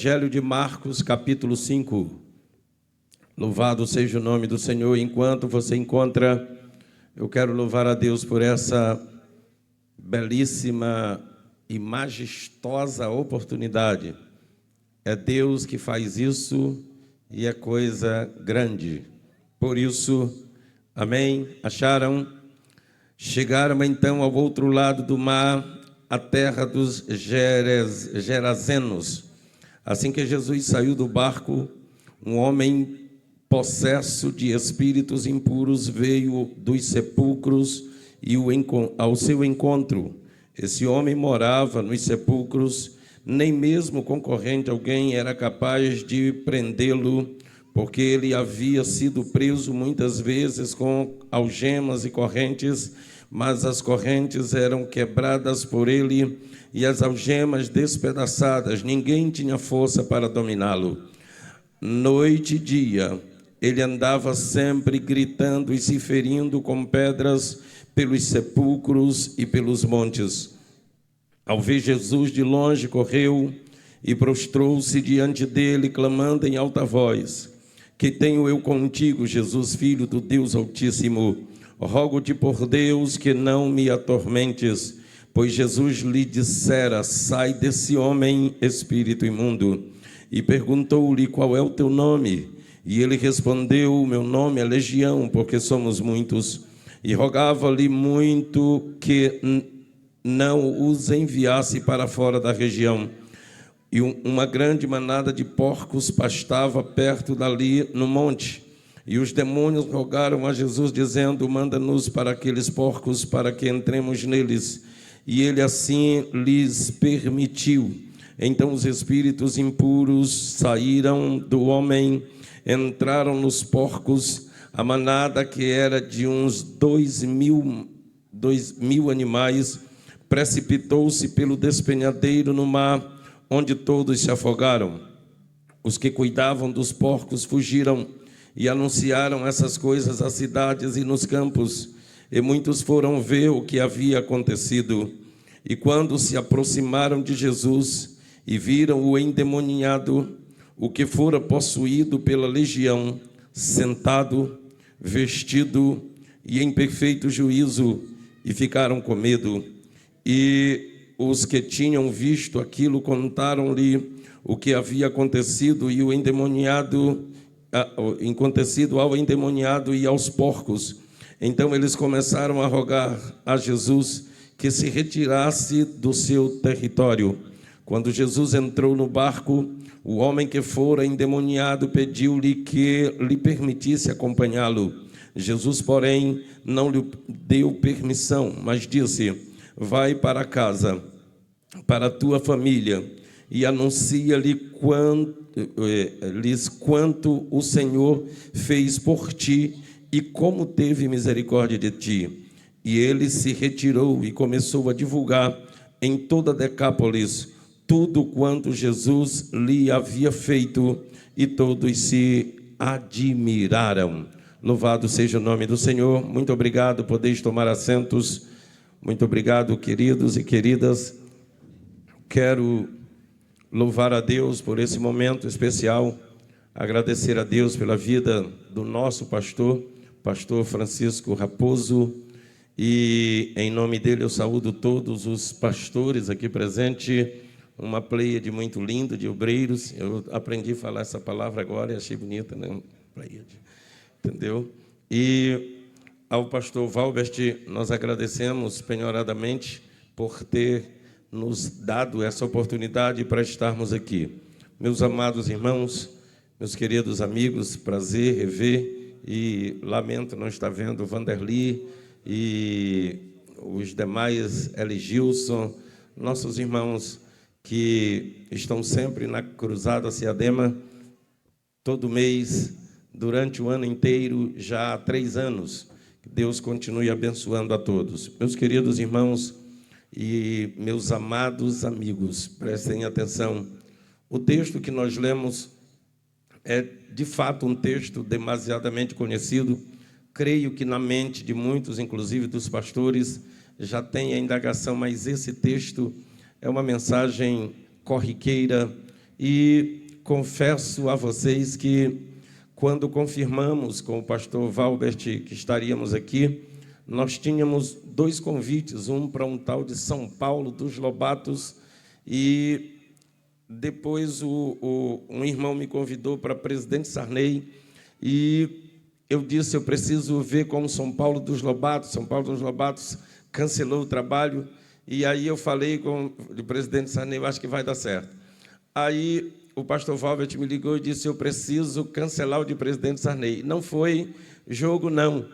Evangelho de Marcos, capítulo 5. Louvado seja o nome do Senhor. Enquanto você encontra, eu quero louvar a Deus por essa belíssima e majestosa oportunidade. É Deus que faz isso e é coisa grande. Por isso, amém? Acharam? Chegaram então ao outro lado do mar, a terra dos Gerazenos. Assim que Jesus saiu do barco, um homem possesso de espíritos impuros veio dos sepulcros e ao seu encontro. Esse homem morava nos sepulcros, nem mesmo concorrente alguém era capaz de prendê-lo, porque ele havia sido preso muitas vezes com algemas e correntes, mas as correntes eram quebradas por ele e as algemas despedaçadas. Ninguém tinha força para dominá-lo. Noite e dia, ele andava sempre gritando e se ferindo com pedras pelos sepulcros e pelos montes. Ao ver Jesus de longe, correu e prostrou-se diante dele, clamando em alta voz: Que tenho eu contigo, Jesus, Filho do Deus Altíssimo? Rogo-te por Deus que não me atormentes. Pois Jesus lhe dissera: Sai desse homem, espírito imundo. E perguntou-lhe: Qual é o teu nome? E ele respondeu: Meu nome é Legião, porque somos muitos. E rogava-lhe muito que não os enviasse para fora da região. E uma grande manada de porcos pastava perto dali no monte. E os demônios rogaram a Jesus, dizendo: Manda-nos para aqueles porcos, para que entremos neles. E ele assim lhes permitiu. Então os espíritos impuros saíram do homem, entraram nos porcos. A manada, que era de uns 2.000 animais, precipitou-se pelo despenhadeiro no mar, onde todos se afogaram. Os que cuidavam dos porcos fugiram e anunciaram essas coisas às cidades e nos campos, e muitos foram ver o que havia acontecido. E quando se aproximaram de Jesus e viram o endemoniado, o que fora possuído pela legião, sentado, vestido e em perfeito juízo, e ficaram com medo. E os que tinham visto aquilo contaram-lhe o que havia acontecido e o endemoniado acontecido ao endemoniado e aos porcos. Então eles começaram a rogar a Jesus que se retirasse do seu território. Quando Jesus entrou no barco, o homem que fora endemoniado pediu-lhe que lhe permitisse acompanhá-lo. Jesus, porém, não lhe deu permissão, mas disse: Vai para casa, para a tua família, e anuncia-lhes quanto o Senhor fez por ti e como teve misericórdia de ti. E ele se retirou e começou a divulgar em toda Decápolis tudo quanto Jesus lhe havia feito, e todos se admiraram. Louvado seja o nome do Senhor. Muito obrigado, podeis tomar assentos. Muito obrigado, queridos e queridas. Quero louvar a Deus por esse momento especial, agradecer a Deus pela vida do nosso pastor Francisco Raposo, e em nome dele eu saúdo todos os pastores aqui presentes, uma pleiade muito linda de obreiros. Eu aprendi a falar essa palavra agora e achei bonita, né? Pleiade, entendeu? E ao pastor Valbert, nós agradecemos penhoradamente por ter nos dado essa oportunidade para estarmos aqui. Meus amados irmãos, meus queridos amigos, prazer rever, e lamento não estar vendo o Vanderly e os demais, L. Gilson, nossos irmãos que estão sempre na Cruzada Ciadema, todo mês, durante o ano inteiro, já há 3 anos. Que Deus continue abençoando a todos. Meus queridos irmãos e meus amados amigos, prestem atenção. O texto que nós lemos é, de fato, um texto demasiadamente conhecido. Creio que na mente de muitos, inclusive dos pastores, já tem a indagação, mas esse texto é uma mensagem corriqueira e confesso a vocês que, quando confirmamos com o pastor Valbert que estaríamos aqui, nós tínhamos 2 convites, um para um tal de São Paulo dos Lobatos, e depois um irmão me convidou para Presidente Sarney, e eu disse, eu preciso ver como São Paulo dos Lobatos. São Paulo dos Lobatos cancelou o trabalho, e aí eu falei com o Presidente Sarney, eu acho que vai dar certo. Aí o pastor Valbert me ligou e disse, eu preciso cancelar o de Presidente Sarney. Não foi jogo, não.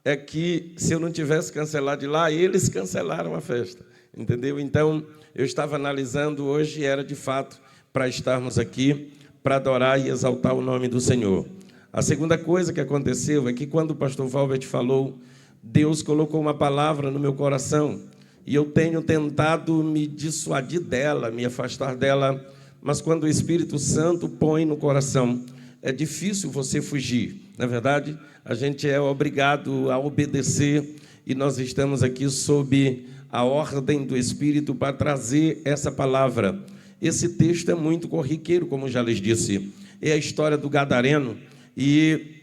É que, se eu não tivesse cancelado de lá, eles cancelaram a festa, entendeu? Então, eu estava analisando hoje, era de fato para estarmos aqui, para adorar e exaltar o nome do Senhor. A segunda coisa que aconteceu é que, quando o pastor Valbert falou, Deus colocou uma palavra no meu coração, e eu tenho tentado me dissuadir dela, me afastar dela, mas quando o Espírito Santo põe no coração, é difícil você fugir. Na verdade, a gente é obrigado a obedecer, e nós estamos aqui sob a ordem do Espírito para trazer essa palavra. Esse texto é muito corriqueiro, como já lhes disse. É a história do Gadareno, e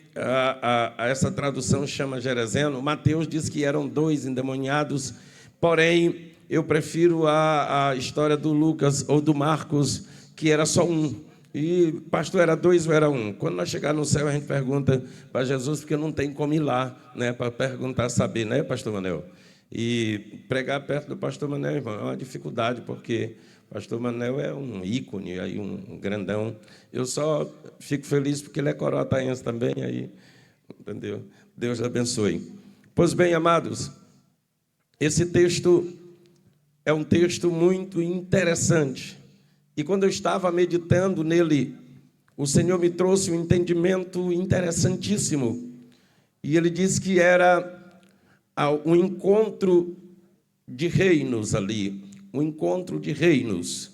essa tradução chama Geraseno. Mateus diz que eram 2 endemoniados, porém, eu prefiro a história do Lucas ou do Marcos, que era só um. E, pastor, era 2 ou era 1? Quando nós chegar no céu, a gente pergunta para Jesus, porque não tem como ir lá, né, para perguntar, saber, né, pastor Manel? E pregar perto do pastor Manel, irmão, é uma dificuldade, porque o pastor Manel é um ícone, aí um grandão. Eu só fico feliz porque ele é coroataense também, aí, entendeu? Deus abençoe. Pois bem, amados, esse texto é um texto muito interessante. E quando eu estava meditando nele, o Senhor me trouxe um entendimento interessantíssimo. E ele disse que era um encontro de reinos ali, um encontro de reinos,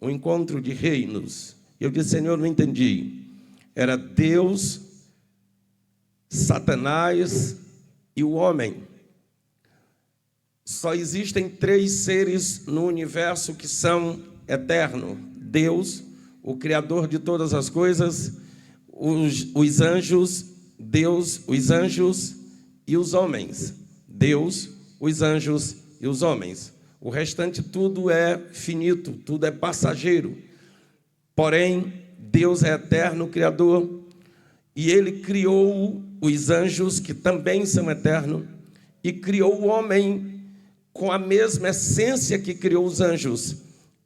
um encontro de reinos. Eu disse, Senhor, não entendi. Era Deus, Satanás e o homem. Só existem 3 seres no universo que são eternos: Deus, o Criador de todas as coisas, os anjos, Deus, os anjos e os homens. Deus, os anjos e os homens. O restante tudo é finito, tudo é passageiro. Porém, Deus é eterno, Criador, e Ele criou os anjos, que também são eternos, e criou o homem com a mesma essência que criou os anjos,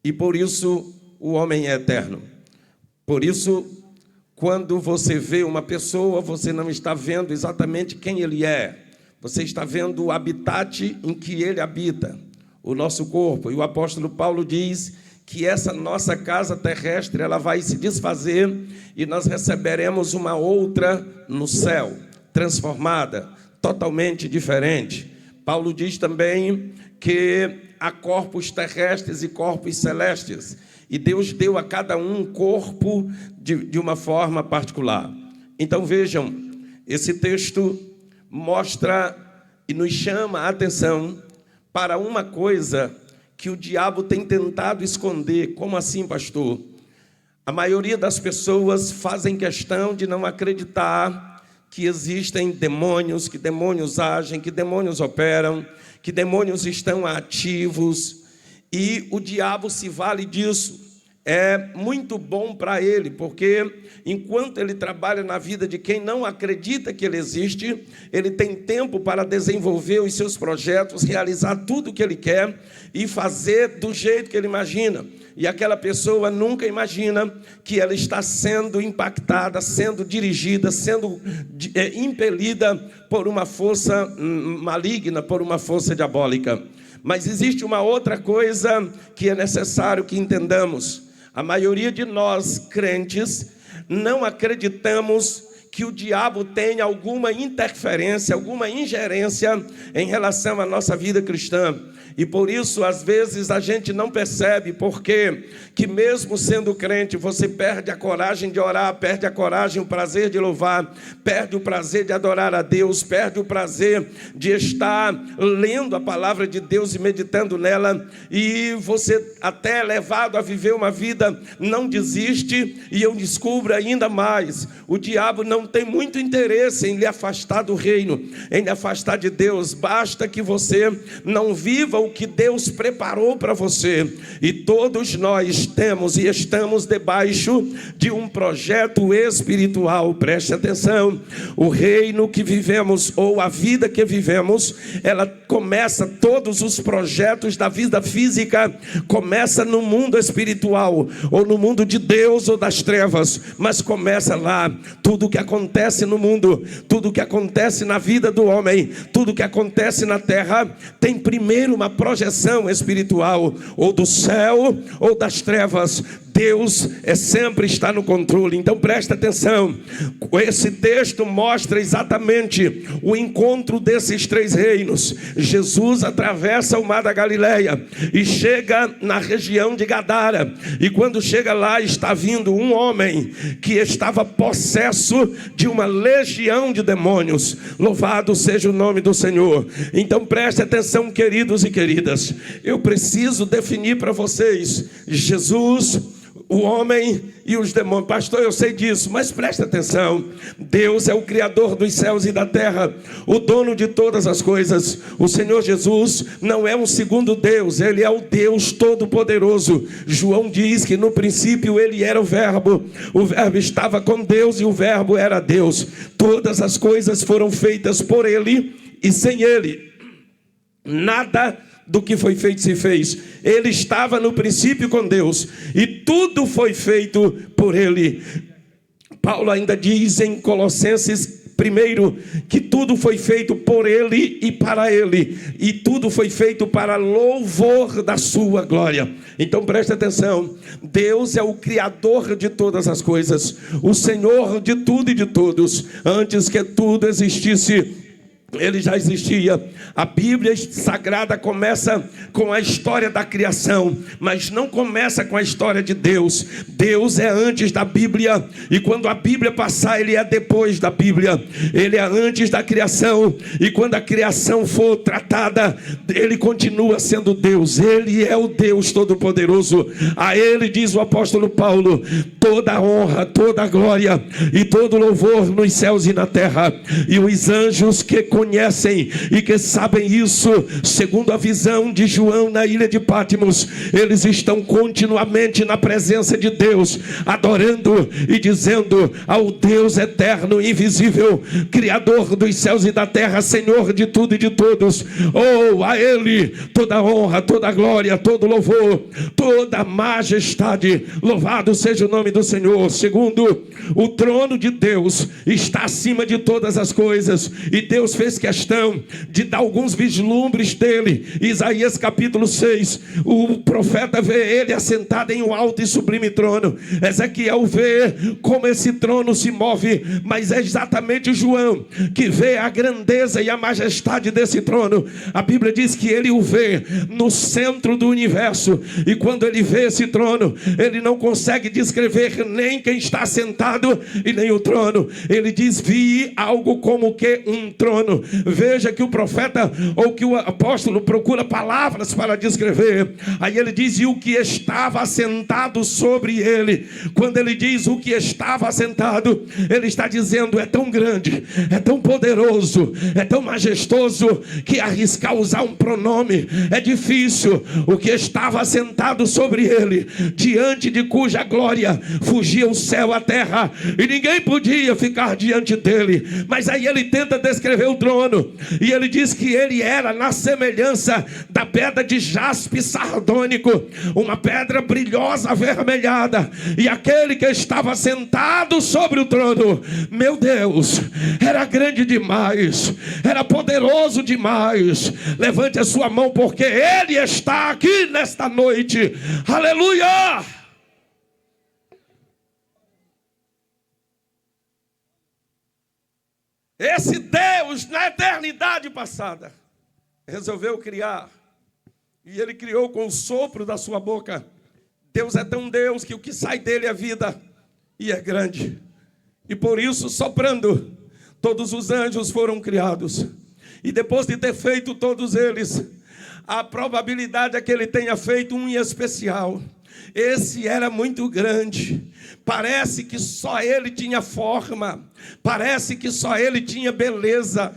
e por isso o homem é eterno. Por isso, quando você vê uma pessoa, você não está vendo exatamente quem ele é, você está vendo o habitat em que ele habita, o nosso corpo. E o apóstolo Paulo diz que essa nossa casa terrestre, ela vai se desfazer e nós receberemos uma outra no céu, transformada, totalmente diferente. Paulo diz também que há corpos terrestres e corpos celestes, e Deus deu a cada um corpo de uma forma particular. Então vejam, esse texto mostra e nos chama a atenção para uma coisa que o diabo tem tentado esconder. Como assim, pastor? A maioria das pessoas fazem questão de não acreditar que existem demônios, que demônios agem, que demônios operam, que demônios estão ativos, e o diabo se vale disso. É muito bom para ele, porque enquanto ele trabalha na vida de quem não acredita que ele existe, ele tem tempo para desenvolver os seus projetos, realizar tudo o que ele quer e fazer do jeito que ele imagina. E aquela pessoa nunca imagina que ela está sendo impactada, sendo dirigida, sendo impelida por uma força maligna, por uma força diabólica. Mas existe uma outra coisa que é necessário que entendamos. A maioria de nós, crentes, não acreditamos que o diabo tem alguma interferência, alguma ingerência em relação à nossa vida cristã. E por isso, às vezes, a gente não percebe porque que mesmo sendo crente, você perde a coragem de orar, perde a coragem, o prazer de louvar, perde o prazer de adorar a Deus, perde o prazer de estar lendo a palavra de Deus e meditando nela, e você até é levado a viver uma vida, não desiste, e eu descubro ainda mais, o diabo não tem muito interesse em lhe afastar do reino, em lhe afastar de Deus. Basta que você não viva o que Deus preparou para você. E todos nós temos e estamos debaixo de um projeto espiritual. Preste atenção, o reino que vivemos, ou a vida que vivemos, ela começa, todos os projetos da vida física começa no mundo espiritual, ou no mundo de Deus ou das trevas, mas começa lá. Tudo que acontece no mundo, tudo que acontece na vida do homem, tudo que acontece na terra, tem primeiro uma projeção espiritual, ou do céu ou das trevas. Deus sempre está no controle. Então presta atenção, esse texto mostra exatamente o encontro desses três reinos. Jesus atravessa o mar da Galileia e chega na região de Gadara, e quando chega lá, está vindo um homem que estava possesso de uma legião de demônios. Louvado seja o nome do Senhor. Então preste atenção, queridos e queridas, eu preciso definir para vocês Jesus, o homem e os demônios. Pastor, eu sei disso, mas presta atenção, Deus é o Criador dos céus e da terra, o dono de todas as coisas. O Senhor Jesus não é um segundo Deus, Ele é o Deus Todo-Poderoso. João diz que no princípio Ele era o Verbo estava com Deus e o Verbo era Deus. Todas as coisas foram feitas por Ele, e sem Ele nada do que foi feito se fez. Ele estava no princípio com Deus, e tudo foi feito por Ele. Paulo ainda diz em Colossenses 1 que tudo foi feito por Ele e para Ele, e tudo foi feito para louvor da sua glória. Então preste atenção, Deus é o Criador de todas as coisas, o Senhor de tudo e de todos. Antes que tudo existisse, Ele já existia. A Bíblia Sagrada começa com a história da criação, mas não começa com a história de Deus. Deus é antes da Bíblia, e quando a Bíblia passar, Ele é depois da Bíblia. Ele é antes da criação, e quando a criação for tratada, Ele continua sendo Deus. Ele é o Deus Todo-Poderoso. A Ele, diz o apóstolo Paulo, toda a honra, toda a glória e todo louvor nos céus e na terra. E os anjos que conhecem e que sabem isso, segundo a visão de João na ilha de Patmos, eles estão continuamente na presença de Deus, adorando e dizendo ao Deus eterno, invisível, Criador dos céus e da terra, Senhor de tudo e de todos. Oh, a Ele toda honra, toda glória, todo louvor, toda majestade. Louvado seja o nome do Senhor. Segundo, o trono de Deus está acima de todas as coisas, e Deus fez questão de dar alguns vislumbres dele. Isaías capítulo 6, o profeta vê ele assentado em um alto e sublime trono. Ezequiel vê como esse trono se move, mas é exatamente João que vê a grandeza e a majestade desse trono. A Bíblia diz que ele o vê no centro do universo, e quando ele vê esse trono, ele não consegue descrever nem quem está sentado e nem o trono. Ele diz: vi algo como que um trono. Veja que o profeta, ou que o apóstolo, procura palavras para descrever. Aí ele diz: e o que estava assentado sobre ele. Quando ele diz o que estava assentado, ele está dizendo: é tão grande, é tão poderoso, é tão majestoso, que arriscar usar um pronome é difícil. O que estava assentado sobre ele, diante de cuja glória fugia o céu, a terra, e ninguém podia ficar diante dele. Mas aí ele tenta descrever o trono, e ele diz que ele era na semelhança da pedra de jaspe sardônico, uma pedra brilhosa avermelhada. E aquele que estava sentado sobre o trono, meu Deus, era grande demais, era poderoso demais. Levante a sua mão, porque Ele está aqui nesta noite. Aleluia! Esse Deus, na eternidade passada, resolveu criar. E Ele criou com o sopro da sua boca. Deus é tão Deus que o que sai dele é vida. E é grande. E por isso, soprando, todos os anjos foram criados. E depois de ter feito todos eles, a probabilidade é que Ele tenha feito um em especial. Esse era muito grande. Parece que só Ele tinha forma. Parece que só Ele tinha beleza.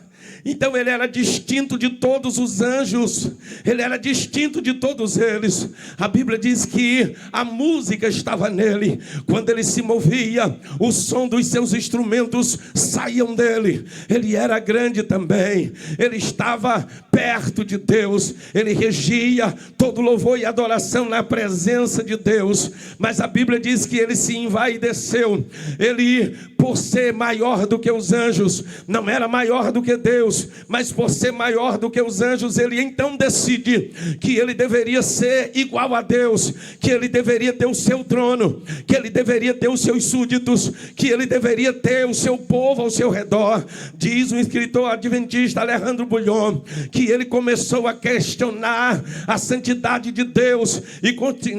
Então ele era distinto de todos os anjos. Ele era distinto de todos eles. A Bíblia diz que a música estava nele. Quando ele se movia, o som dos seus instrumentos saíam dele. Ele era grande também. Ele estava perto de Deus. Ele regia todo louvor e adoração na presença de Deus. Mas a Bíblia diz que ele se envaideceu. Ele, por ser maior do que os anjos, não era maior do que Deus, mas por ser maior do que os anjos, ele então decide que ele deveria ser igual a Deus, que ele deveria ter o seu trono, que ele deveria ter os seus súditos, que ele deveria ter o seu povo ao seu redor. Diz o escritor adventista Alejandro Bulhon que ele começou a questionar a santidade de Deus e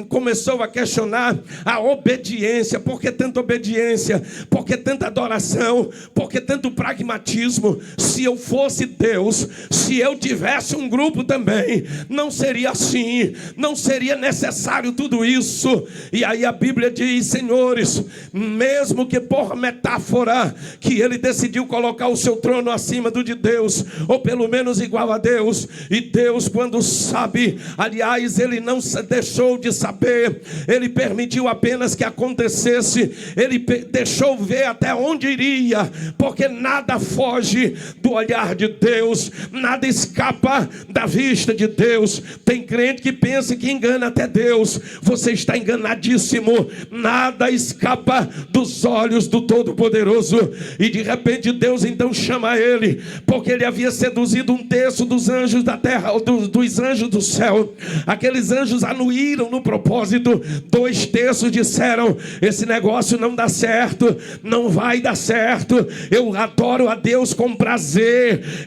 começou a questionar a obediência. Por que tanta obediência? Por que tanta adoração? Por que tanto pragmatismo? Se eu fosse Deus, se eu tivesse um grupo também, não seria assim, não seria necessário tudo isso. E aí a Bíblia diz, senhores, mesmo que por metáfora, que ele decidiu colocar o seu trono acima do de Deus, ou pelo menos igual a Deus. E Deus, quando sabe, aliás, ele não deixou de saber, ele permitiu apenas que acontecesse, ele deixou ver até onde iria, porque nada foge do olhar de Deus, nada escapa da vista de Deus. Tem crente que pensa que engana até Deus. Você está enganadíssimo. Nada escapa dos olhos do Todo-Poderoso. E de repente Deus então chama ele, porque ele havia seduzido um terço dos anjos da terra, dos anjos do céu. Aqueles anjos anuíram no propósito. 2/3 disseram, esse negócio não dá certo, não vai dar certo. Eu adoro a Deus com prazer.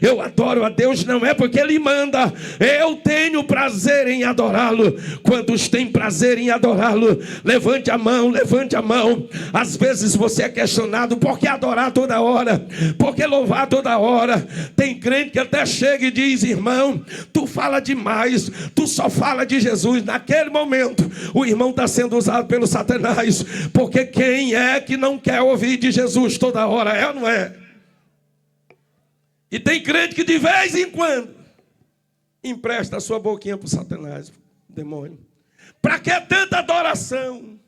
Eu adoro a Deus não é porque Ele manda. Eu tenho prazer em adorá-lo. Quantos têm prazer em adorá-lo? Levante a mão, levante a mão. Às vezes você é questionado, por que adorar toda hora? Por que louvar toda hora? Tem crente que até chega e diz, irmão, tu fala demais, tu só fala de Jesus. Naquele momento o irmão está sendo usado pelo Satanás, porque quem é que não quer ouvir de Jesus toda hora? É ou não é? E tem crente que de vez em quando empresta a sua boquinha para o Satanás, demônio. Para que tanta adoração?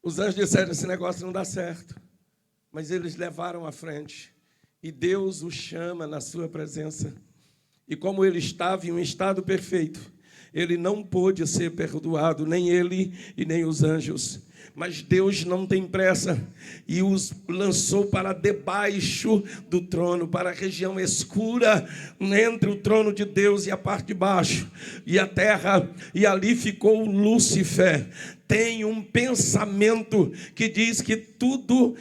Os anjos disseram, esse negócio não dá certo. Mas eles levaram à frente. E Deus o chama na sua presença. E como ele estava em um estado perfeito, ele não pôde ser perdoado, nem ele e nem os anjos. Mas Deus não tem pressa e os lançou para debaixo do trono, para a região escura entre o trono de Deus e a parte de baixo e a terra, e ali ficou Lúcifer. Tem um pensamento que diz que tudo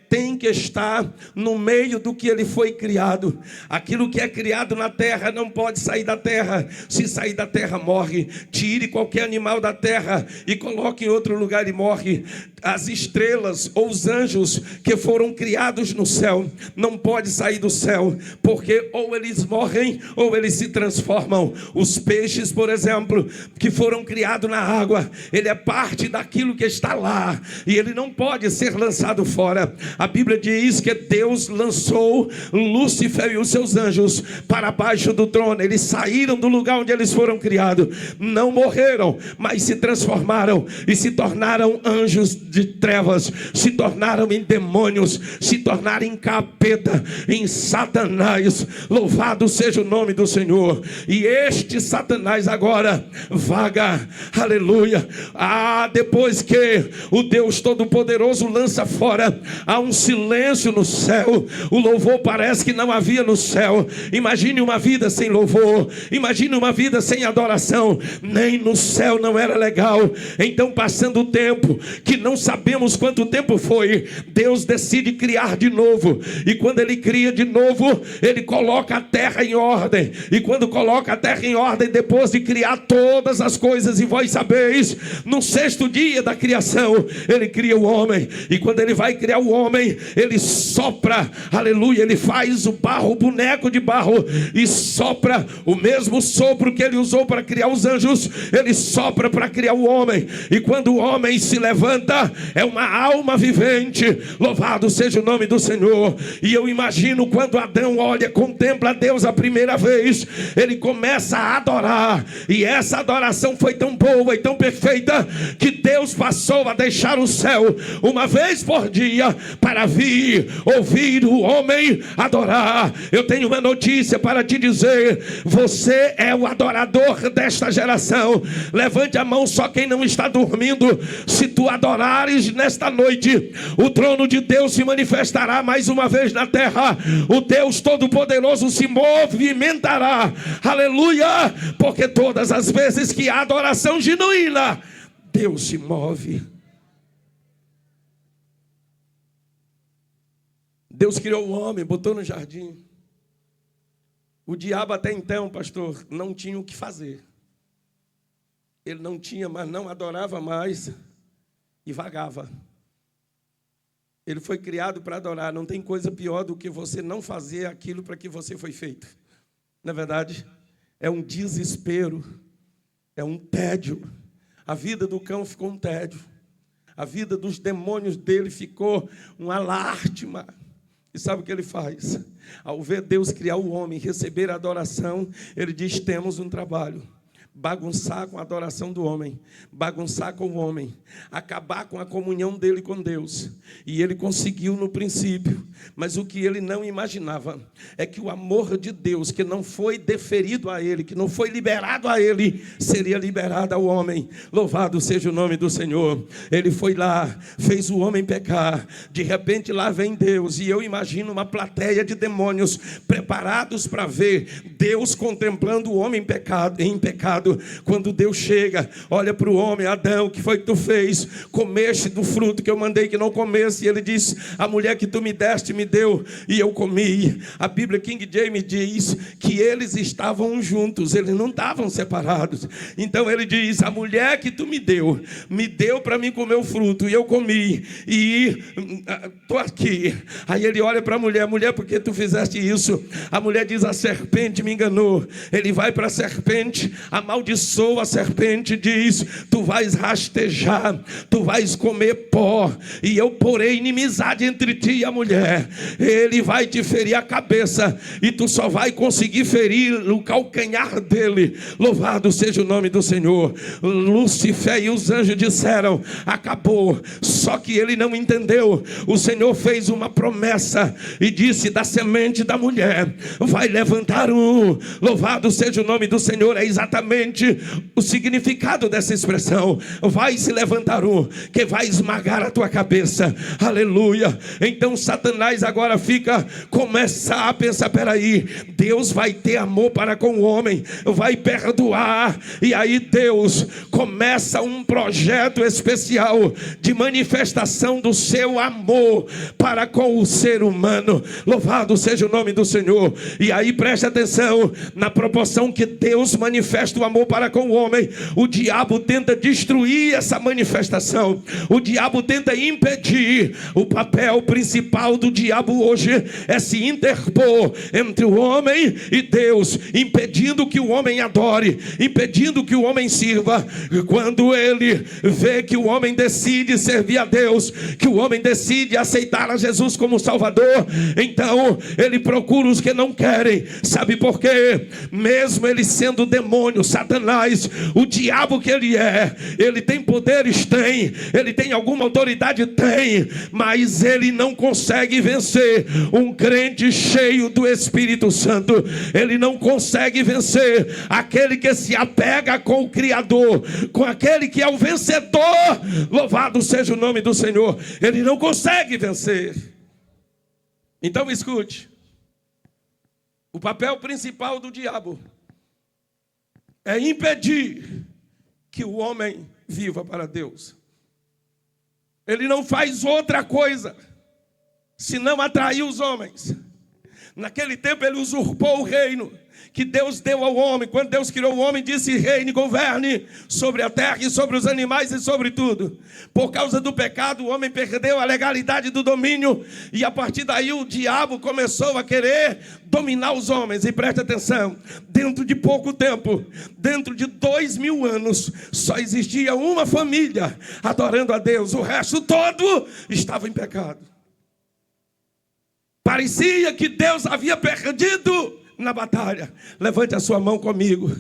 tem que estar no meio do que ele foi criado. Aquilo que é criado na terra não pode sair da terra. Se sair da terra, morre. Tire qualquer animal da terra e coloque em outro lugar e morre. As estrelas ou os anjos que foram criados no céu não podem sair do céu, porque ou eles morrem ou eles se transformam. Os peixes, por exemplo, que foram criados na água, ele é parte daquilo que está lá e ele não pode ser lançado fora. A Bíblia diz que Deus lançou Lúcifer e os seus anjos para baixo do trono. Eles saíram do lugar onde eles foram criados, não morreram, mas se transformaram e se tornaram anjos de trevas, se tornaram em demônios, se tornaram em capeta, em Satanás. Louvado seja o nome do Senhor. E este Satanás agora vaga, aleluia. Depois que o Deus Todo-Poderoso lança fora, há um silêncio no céu. O louvor parece que não havia no céu. Imagine uma vida sem louvor. Imagine uma vida sem adoração. Nem no céu não era legal. Então, passando o tempo, que não sabemos quanto tempo foi, Deus decide criar de novo. E quando Ele cria de novo, Ele coloca a terra em ordem. E quando coloca a terra em ordem, depois de criar todas as coisas, e vós sabeis, no sexto dia da criação, Ele cria o homem. E quando Ele vai criar o homem, Ele sopra, aleluia, Ele faz o barro, o boneco de barro, e sopra o mesmo sopro que Ele usou para criar os anjos. Ele sopra para criar o homem. E quando o homem se levanta, é uma alma vivente. Louvado seja o nome do Senhor. E eu imagino quando Adão olha, contempla a Deus a primeira vez, ele começa a adorar. E essa adoração foi tão boa e tão perfeita, que Deus passou a deixar o céu uma vez por dia para vir ouvir o homem adorar. Eu tenho uma notícia para te dizer: você é o adorador desta geração. Levante a mão só quem não está dormindo. Se tu adorares nesta noite, o trono de Deus se manifestará mais uma vez na terra. O Deus Todo-Poderoso se movimentará, aleluia, porque todas as vezes que há adoração genuína, Deus se move. Deus criou o homem, botou no jardim. O diabo até então, pastor, não tinha o que fazer. Ele não tinha, mas não adorava mais e vagava. Ele foi criado para adorar. Não tem coisa pior do que você não fazer aquilo para que você foi feito. Na verdade, é um desespero, é um tédio. A vida do cão ficou um tédio. A vida dos demônios dele ficou uma lástima. E sabe o que ele faz? Ao ver Deus criar o homem, receber a adoração, ele diz: temos um trabalho. Bagunçar com a adoração do homem, bagunçar com o homem, acabar com a comunhão dele com Deus. E ele conseguiu no princípio, mas o que ele não imaginava é que o amor de Deus, que não foi deferido a ele, que não foi liberado a ele, seria liberado ao homem. Louvado seja o nome do Senhor. Ele foi lá, fez o homem pecar. De repente lá vem Deus, e eu imagino uma plateia de demônios preparados para ver Deus contemplando o homem em pecado. Quando Deus chega, olha para o homem: Adão, o que foi que tu fez? Comeste do fruto que eu mandei que não comesse. E ele diz: a mulher que tu me deste me deu e eu comi. A Bíblia King James diz que eles estavam juntos, eles não estavam separados. Então ele diz: a mulher que tu me deu para mim comer o fruto e eu comi, e estou aqui. Aí ele olha para a mulher: mulher, por que tu fizeste isso? A mulher diz: a serpente me enganou. Ele vai para a serpente, amaldiçoa a serpente, diz: tu vais rastejar, tu vais comer pó, e eu porei inimizade entre ti e a mulher. Ele vai te ferir a cabeça, e tu só vai conseguir ferir o calcanhar dele. Louvado seja o nome do Senhor. Lúcifer e os anjos disseram: acabou. Só que ele não entendeu. O Senhor fez uma promessa e disse: da semente da mulher vai levantar um. Louvado seja o nome do Senhor. É exatamente o significado dessa expressão: vai se levantar um que vai esmagar a tua cabeça. Aleluia. Então Satanás agora começa a pensar: peraí, Deus vai ter amor para com o homem, vai perdoar. E aí Deus começa um projeto especial de manifestação do seu amor para com o ser humano. Louvado seja o nome do Senhor. E aí preste atenção: na proporção que Deus manifesta o amor para com o homem, o diabo tenta destruir essa manifestação. O diabo tenta impedir. O papel principal do diabo hoje é se interpor entre o homem e Deus, impedindo que o homem adore, impedindo que o homem sirva. Quando ele vê que o homem decide servir a Deus, que o homem decide aceitar a Jesus como Salvador, então ele procura os que não querem. Sabe por quê? Mesmo ele sendo demônio, Satanás, o diabo que ele tem poderes? Tem. Ele tem alguma autoridade? Tem. Mas ele não consegue vencer um crente cheio do Espírito Santo. Ele não consegue vencer aquele que se apega com o Criador, com aquele que é o vencedor. Louvado seja o nome do Senhor. Ele não consegue vencer. Então escute, o papel principal do diabo é impedir que o homem viva para Deus. Ele não faz outra coisa senão atrair os homens. Naquele tempo ele usurpou o reino que Deus deu ao homem. Quando Deus criou o homem, disse: reine, governe sobre a terra e sobre os animais e sobre tudo. Por causa do pecado, o homem perdeu a legalidade do domínio, e a partir daí o diabo começou a querer dominar os homens. E preste atenção, dentro de pouco tempo, dentro de 2000 anos, só existia uma família adorando a Deus. O resto todo estava em pecado. Parecia que Deus havia perdido na batalha. Levante a sua mão comigo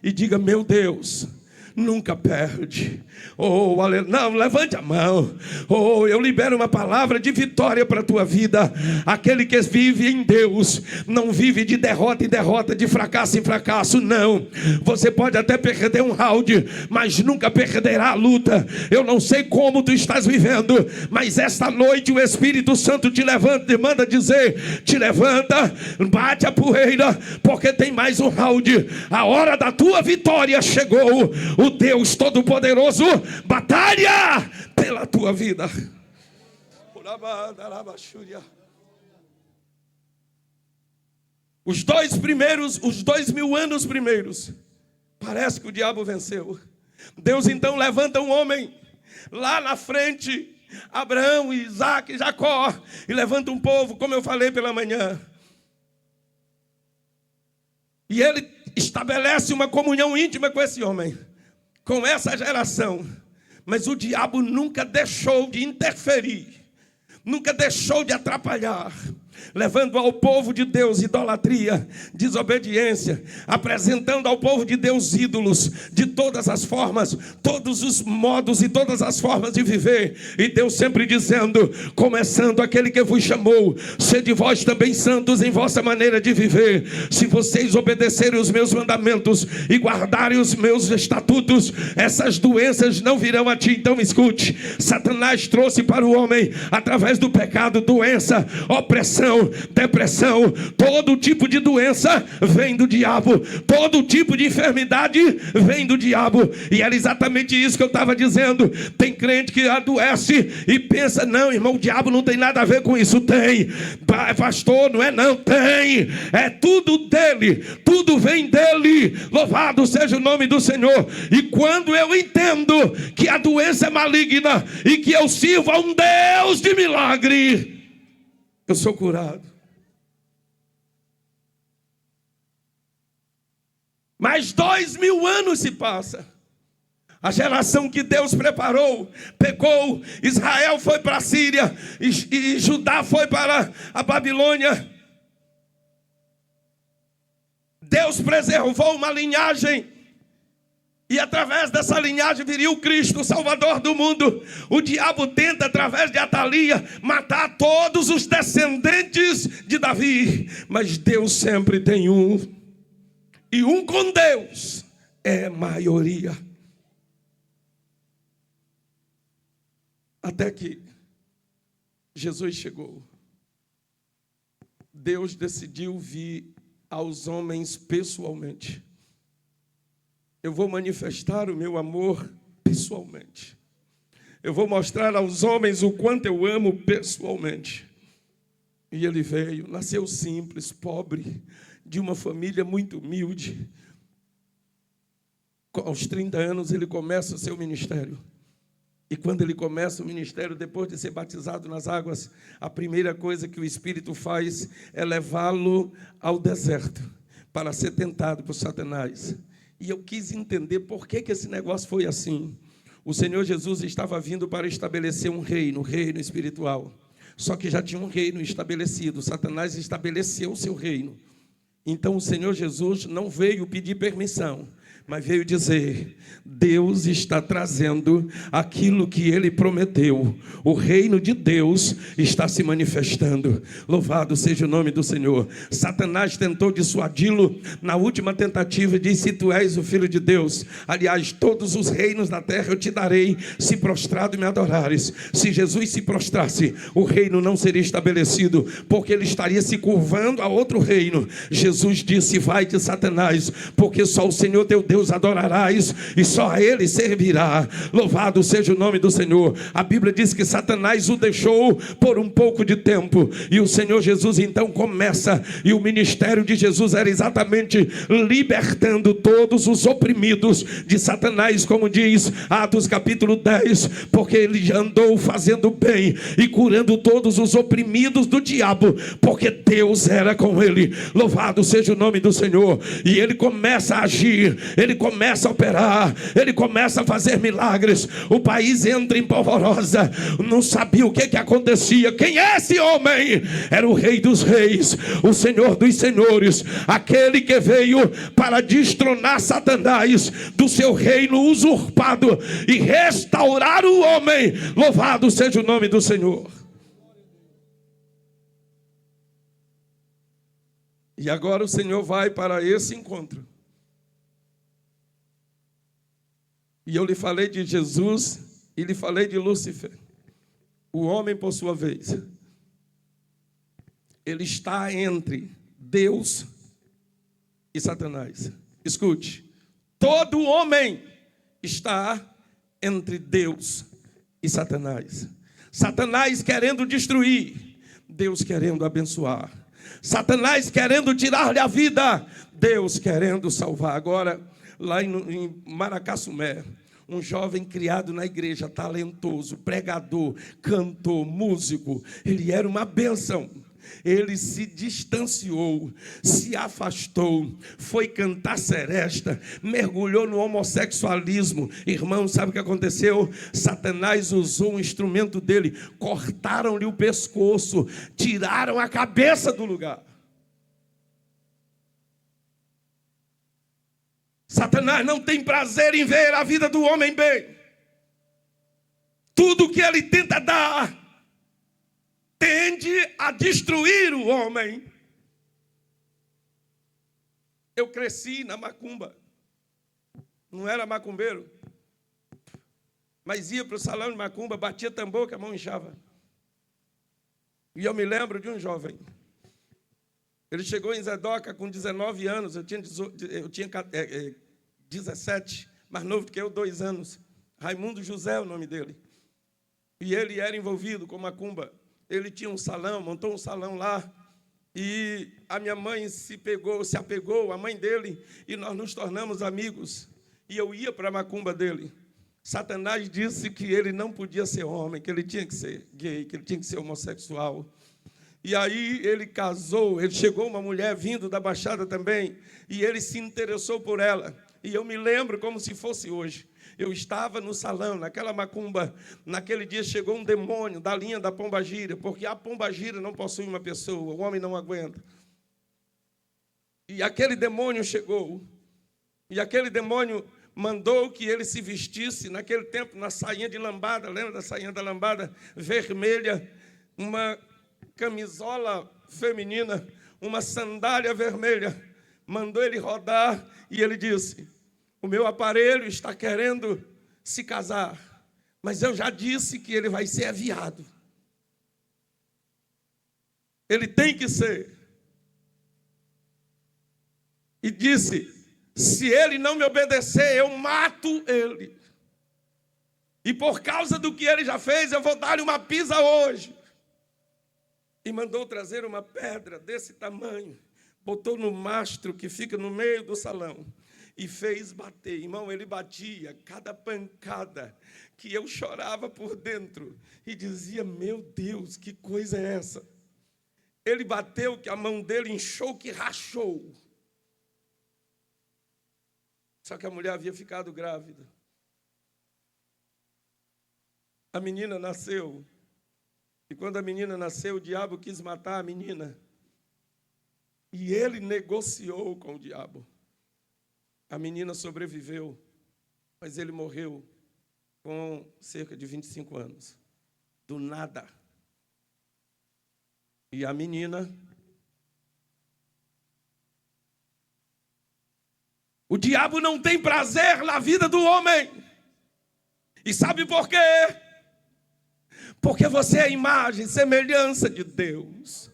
e diga: meu Deus nunca perde. Oh, aleluia. Não, levante a mão. Oh, eu libero uma palavra de vitória para a tua vida. Aquele que vive em Deus não vive de derrota em derrota, de fracasso em fracasso, não. Você pode até perder um round, mas nunca perderá a luta. Eu não sei como tu estás vivendo, mas esta noite o Espírito Santo te levanta e manda dizer: te levanta, bate a poeira, porque tem mais um round. A hora da tua vitória chegou. O Deus Todo-Poderoso batalha pela tua vida. Os 2000 anos primeiros, parece que o diabo venceu. Deus então levanta um homem lá na frente, Abraão, Isaac, Jacó, e levanta um povo, como eu falei pela manhã. E ele estabelece uma comunhão íntima com esse homem, com essa geração. Mas o diabo nunca deixou de interferir, nunca deixou de atrapalhar, levando ao povo de Deus idolatria, desobediência, apresentando ao povo de Deus ídolos de todas as formas, todos os modos e todas as formas de viver. E Deus sempre dizendo: começando aquele que vos chamou, sede vós também santos em vossa maneira de viver. Se vocês obedecerem os meus mandamentos e guardarem os meus estatutos, essas doenças não virão a ti. Então escute, Satanás trouxe para o homem, através do pecado, doença, opressão, depressão. Todo tipo de doença vem do diabo, todo tipo de enfermidade vem do diabo. E era exatamente isso que eu estava dizendo. Tem crente que adoece e pensa: não, irmão, o diabo não tem nada a ver com isso. Tem, pastor, não é não, tem. É tudo dele, tudo vem dele. Louvado seja o nome do Senhor. E quando eu entendo que a doença é maligna e que eu sirvo a um Deus de milagre, eu sou curado. Mas 2000 anos se passa. A geração que Deus preparou pecou. Israel foi para a Síria e Judá foi para a Babilônia. Deus preservou uma linhagem, e através dessa linhagem viria o Cristo, o Salvador do mundo. O diabo tenta, através de Atalia, matar todos os descendentes de Davi. Mas Deus sempre tem um. E um com Deus é maioria. Até que Jesus chegou. Deus decidiu vir aos homens pessoalmente. Eu vou manifestar o meu amor pessoalmente. Eu vou mostrar aos homens o quanto eu amo pessoalmente. E ele veio, nasceu simples, pobre, de uma família muito humilde. Aos 30 anos ele começa o seu ministério. E quando ele começa o ministério, depois de ser batizado nas águas, a primeira coisa que o Espírito faz é levá-lo ao deserto para ser tentado por Satanás. E eu quis entender por que esse negócio foi assim. O Senhor Jesus estava vindo para estabelecer um reino espiritual. Só que já tinha um reino estabelecido. Satanás estabeleceu o seu reino. Então o Senhor Jesus não veio pedir permissão mas veio dizer: Deus está trazendo aquilo que Ele prometeu. O reino de Deus está se manifestando. Louvado seja o nome do Senhor. Satanás tentou dissuadi-lo na última tentativa e disse: se tu és o Filho de Deus, aliás, todos os reinos da terra eu te darei, se prostrado me adorares. Se Jesus se prostrasse, o reino não seria estabelecido, porque ele estaria se curvando a outro reino. Jesus disse: vai-te, Satanás, porque só o Senhor teu Deus adorarás, e só a Ele servirá. Louvado seja o nome do Senhor. A Bíblia diz que Satanás o deixou por um pouco de tempo, e o Senhor Jesus então começa, e o ministério de Jesus era exatamente libertando todos os oprimidos de Satanás, como diz Atos capítulo 10, porque ele andou fazendo bem e curando todos os oprimidos do diabo, porque Deus era com ele. Louvado seja o nome do Senhor. E ele começa a agir, ele começa a operar, ele começa a fazer milagres. O país entra em polvorosa, não sabia o que acontecia. Quem é esse homem? Era o Rei dos Reis, o Senhor dos Senhores, aquele que veio para destronar Satanás do seu reino usurpado e restaurar o homem. Louvado seja o nome do Senhor. E agora o Senhor vai para esse encontro. E eu lhe falei de Jesus e lhe falei de Lúcifer. O homem, por sua vez, ele está entre Deus e Satanás. Escute, todo homem está entre Deus e Satanás. Satanás querendo destruir, Deus querendo abençoar. Satanás querendo tirar-lhe a vida, Deus querendo salvar. Agora, lá em Maracassumé, um jovem criado na igreja, talentoso, pregador, cantor, músico, ele era uma bênção. Ele se distanciou, se afastou, foi cantar seresta, mergulhou no homossexualismo. Irmão, sabe o que aconteceu? Satanás usou um instrumento dele, cortaram-lhe o pescoço, tiraram a cabeça do lugar. Satanás não tem prazer em ver a vida do homem bem. Tudo que ele tenta dar tende a destruir o homem. Eu cresci na macumba. Não era macumbeiro, mas ia para o salão de macumba, batia tambor que a mão inchava. E eu me lembro de um jovem. Ele chegou em Zedoca com 19 anos, eu tinha 17, mais novo do que eu, 2 anos. Raimundo José é o nome dele. E ele era envolvido com macumba. Ele tinha um salão, montou um salão lá. E a minha mãe se apegou à mãe dele, e nós nos tornamos amigos. E eu ia para a macumba dele. Satanás disse que ele não podia ser homem, que ele tinha que ser gay, que ele tinha que ser homossexual. E aí ele casou, ele chegou uma mulher vindo da Baixada também, e ele se interessou por ela. E eu me lembro como se fosse hoje. Eu estava no salão, naquela macumba. Naquele dia chegou um demônio da linha da pombagira, porque a pombagira não possui uma pessoa, o homem não aguenta. E aquele demônio chegou, e aquele demônio mandou que ele se vestisse, naquele tempo, na sainha de lambada, lembra da sainha da lambada vermelha, uma camisola feminina, uma sandália vermelha. Mandou ele rodar e ele disse: o meu aparelho está querendo se casar, mas eu já disse que ele vai ser viado. Ele tem que ser. E disse: se ele não me obedecer, eu mato ele. E por causa do que ele já fez, eu vou dar-lhe uma pisa hoje. E mandou trazer uma pedra desse tamanho, botou no mastro que fica no meio do salão e fez bater. Irmão, ele batia, cada pancada que eu chorava por dentro e dizia: meu Deus, que coisa é essa? Ele bateu que a mão dele inchou, que rachou. Só que a mulher havia ficado grávida. A menina nasceu. E quando a menina nasceu, o diabo quis matar a menina. E ele negociou com o diabo. A menina sobreviveu, mas ele morreu com cerca de 25 anos. Do nada. E a menina... O diabo não tem prazer na vida do homem. E sabe por quê? Porque você é a imagem e semelhança de Deus.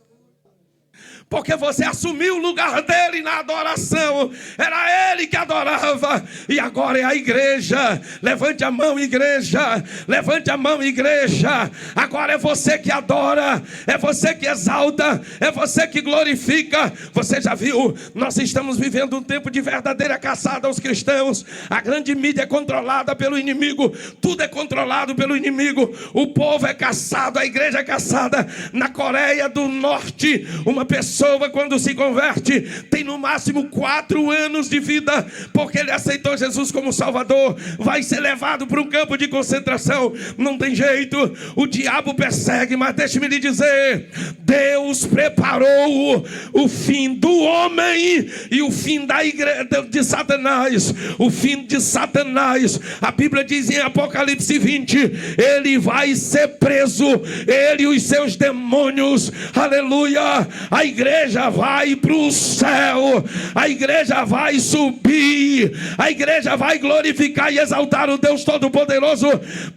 Porque você assumiu o lugar dele na adoração. Era ele que adorava. E agora é a igreja. Levante a mão, igreja. Levante a mão, igreja. Agora é você que adora. É você que exalta. É você que glorifica. Você já viu? Nós estamos vivendo um tempo de verdadeira caçada aos cristãos. A grande mídia é controlada pelo inimigo. Tudo é controlado pelo inimigo. O povo é caçado. A igreja é caçada. Na Coreia do Norte, uma pessoa, quando se converte, tem no máximo 4 anos de vida, porque ele aceitou Jesus como Salvador, vai ser levado para um campo de concentração. Não tem jeito, o diabo persegue, mas deixe-me lhe dizer, Deus preparou o fim do homem e o fim da igreja de Satanás. O fim de Satanás, a Bíblia diz em Apocalipse 20, ele vai ser preso, ele e os seus demônios. Aleluia. A igreja vai para o céu, a igreja vai subir, a igreja vai glorificar e exaltar o Deus Todo-Poderoso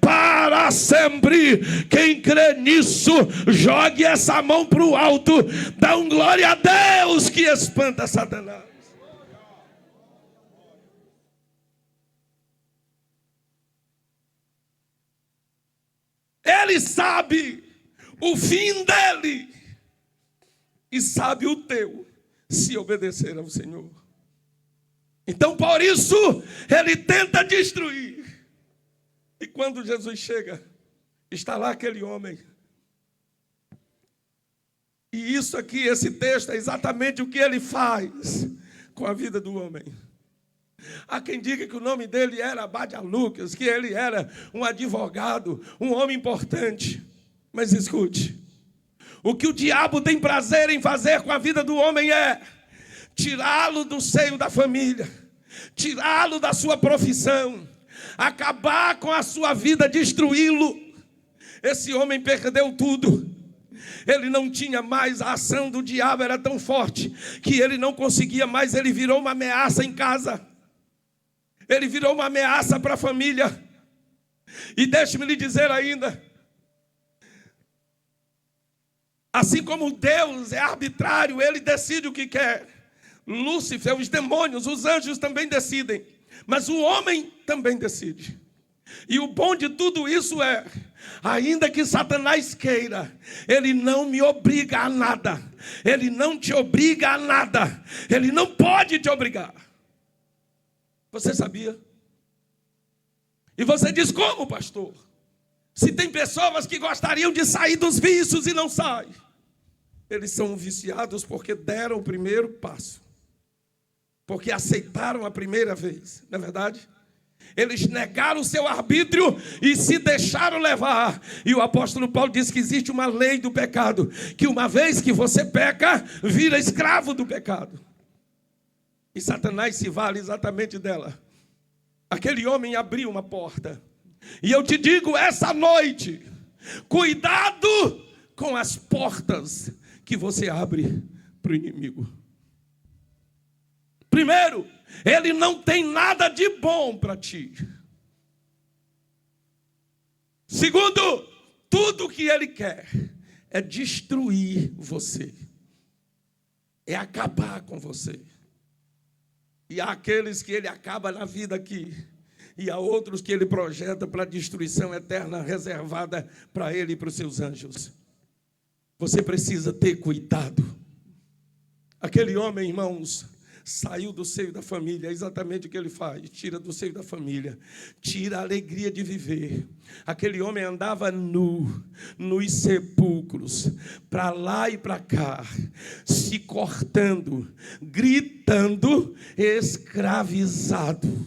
para sempre. Quem crê nisso, jogue essa mão para o alto, dá um glória a Deus que espanta Satanás. Ele sabe o fim dele e sabe o teu, se obedecer ao Senhor. Então, por isso, ele tenta destruir. E quando Jesus chega, está lá aquele homem. E isso aqui, esse texto, é exatamente o que ele faz com a vida do homem. Há quem diga que o nome dele era Abadia Lucas, que ele era um advogado, um homem importante. Mas escute, o que o diabo tem prazer em fazer com a vida do homem é tirá-lo do seio da família, tirá-lo da sua profissão, acabar com a sua vida, destruí-lo. Esse homem perdeu tudo. Ele não tinha mais, a ação do diabo era tão forte que ele não conseguia mais, ele virou uma ameaça em casa. Ele virou uma ameaça para a família. E deixe-me lhe dizer ainda, assim como Deus é arbitrário, ele decide o que quer. Lúcifer, os demônios, os anjos também decidem. Mas o homem também decide. E o bom de tudo isso é, ainda que Satanás queira, ele não me obriga a nada. Ele não te obriga a nada. Ele não pode te obrigar. Você sabia? E você diz, como, pastor? Se tem pessoas que gostariam de sair dos vícios e não saem. Eles são viciados porque deram o primeiro passo. Porque aceitaram a primeira vez, não é verdade? Eles negaram o seu arbítrio e se deixaram levar. E o apóstolo Paulo diz que existe uma lei do pecado, que uma vez que você peca, vira escravo do pecado. E Satanás se vale exatamente dela. Aquele homem abriu uma porta. E eu te digo essa noite, cuidado com as portas que você abre para o inimigo. Primeiro, ele não tem nada de bom para ti. Segundo, tudo que ele quer é destruir você. É acabar com você. E há aqueles que ele acaba na vida aqui. E há outros que ele projeta para a destruição eterna reservada para ele e para os seus anjos. Você precisa ter cuidado. Aquele homem, irmãos, saiu do seio da família, é exatamente o que ele faz, tira do seio da família, tira a alegria de viver. Aquele homem andava nu, nos sepulcros, para lá e para cá, se cortando, gritando, escravizado.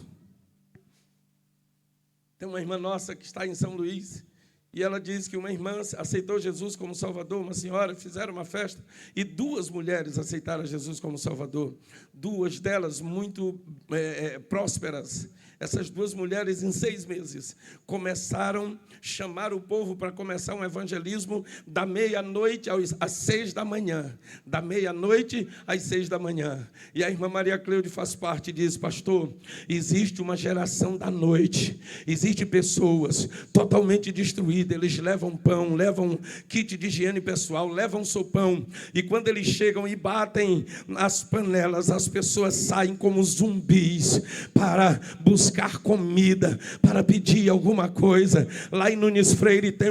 Tem uma irmã nossa que está em São Luís, E ela diz que uma irmã aceitou Jesus como Salvador, uma senhora, fizeram uma festa, e 2 mulheres aceitaram Jesus como Salvador. 2 delas muito prósperas. Essas 2 mulheres, em 6 meses, começaram a chamar o povo para começar um evangelismo da meia-noite às 6 da manhã. Da meia-noite às 6 da manhã. E a irmã Maria Cleude faz parte e diz: pastor, existe uma geração da noite. Existem pessoas totalmente destruídas. Eles levam pão, levam kit de higiene pessoal, levam sopão. E quando eles chegam e batem as panelas, as pessoas saem como zumbis para buscar comida, para pedir alguma coisa. Lá em Nunes Freire tem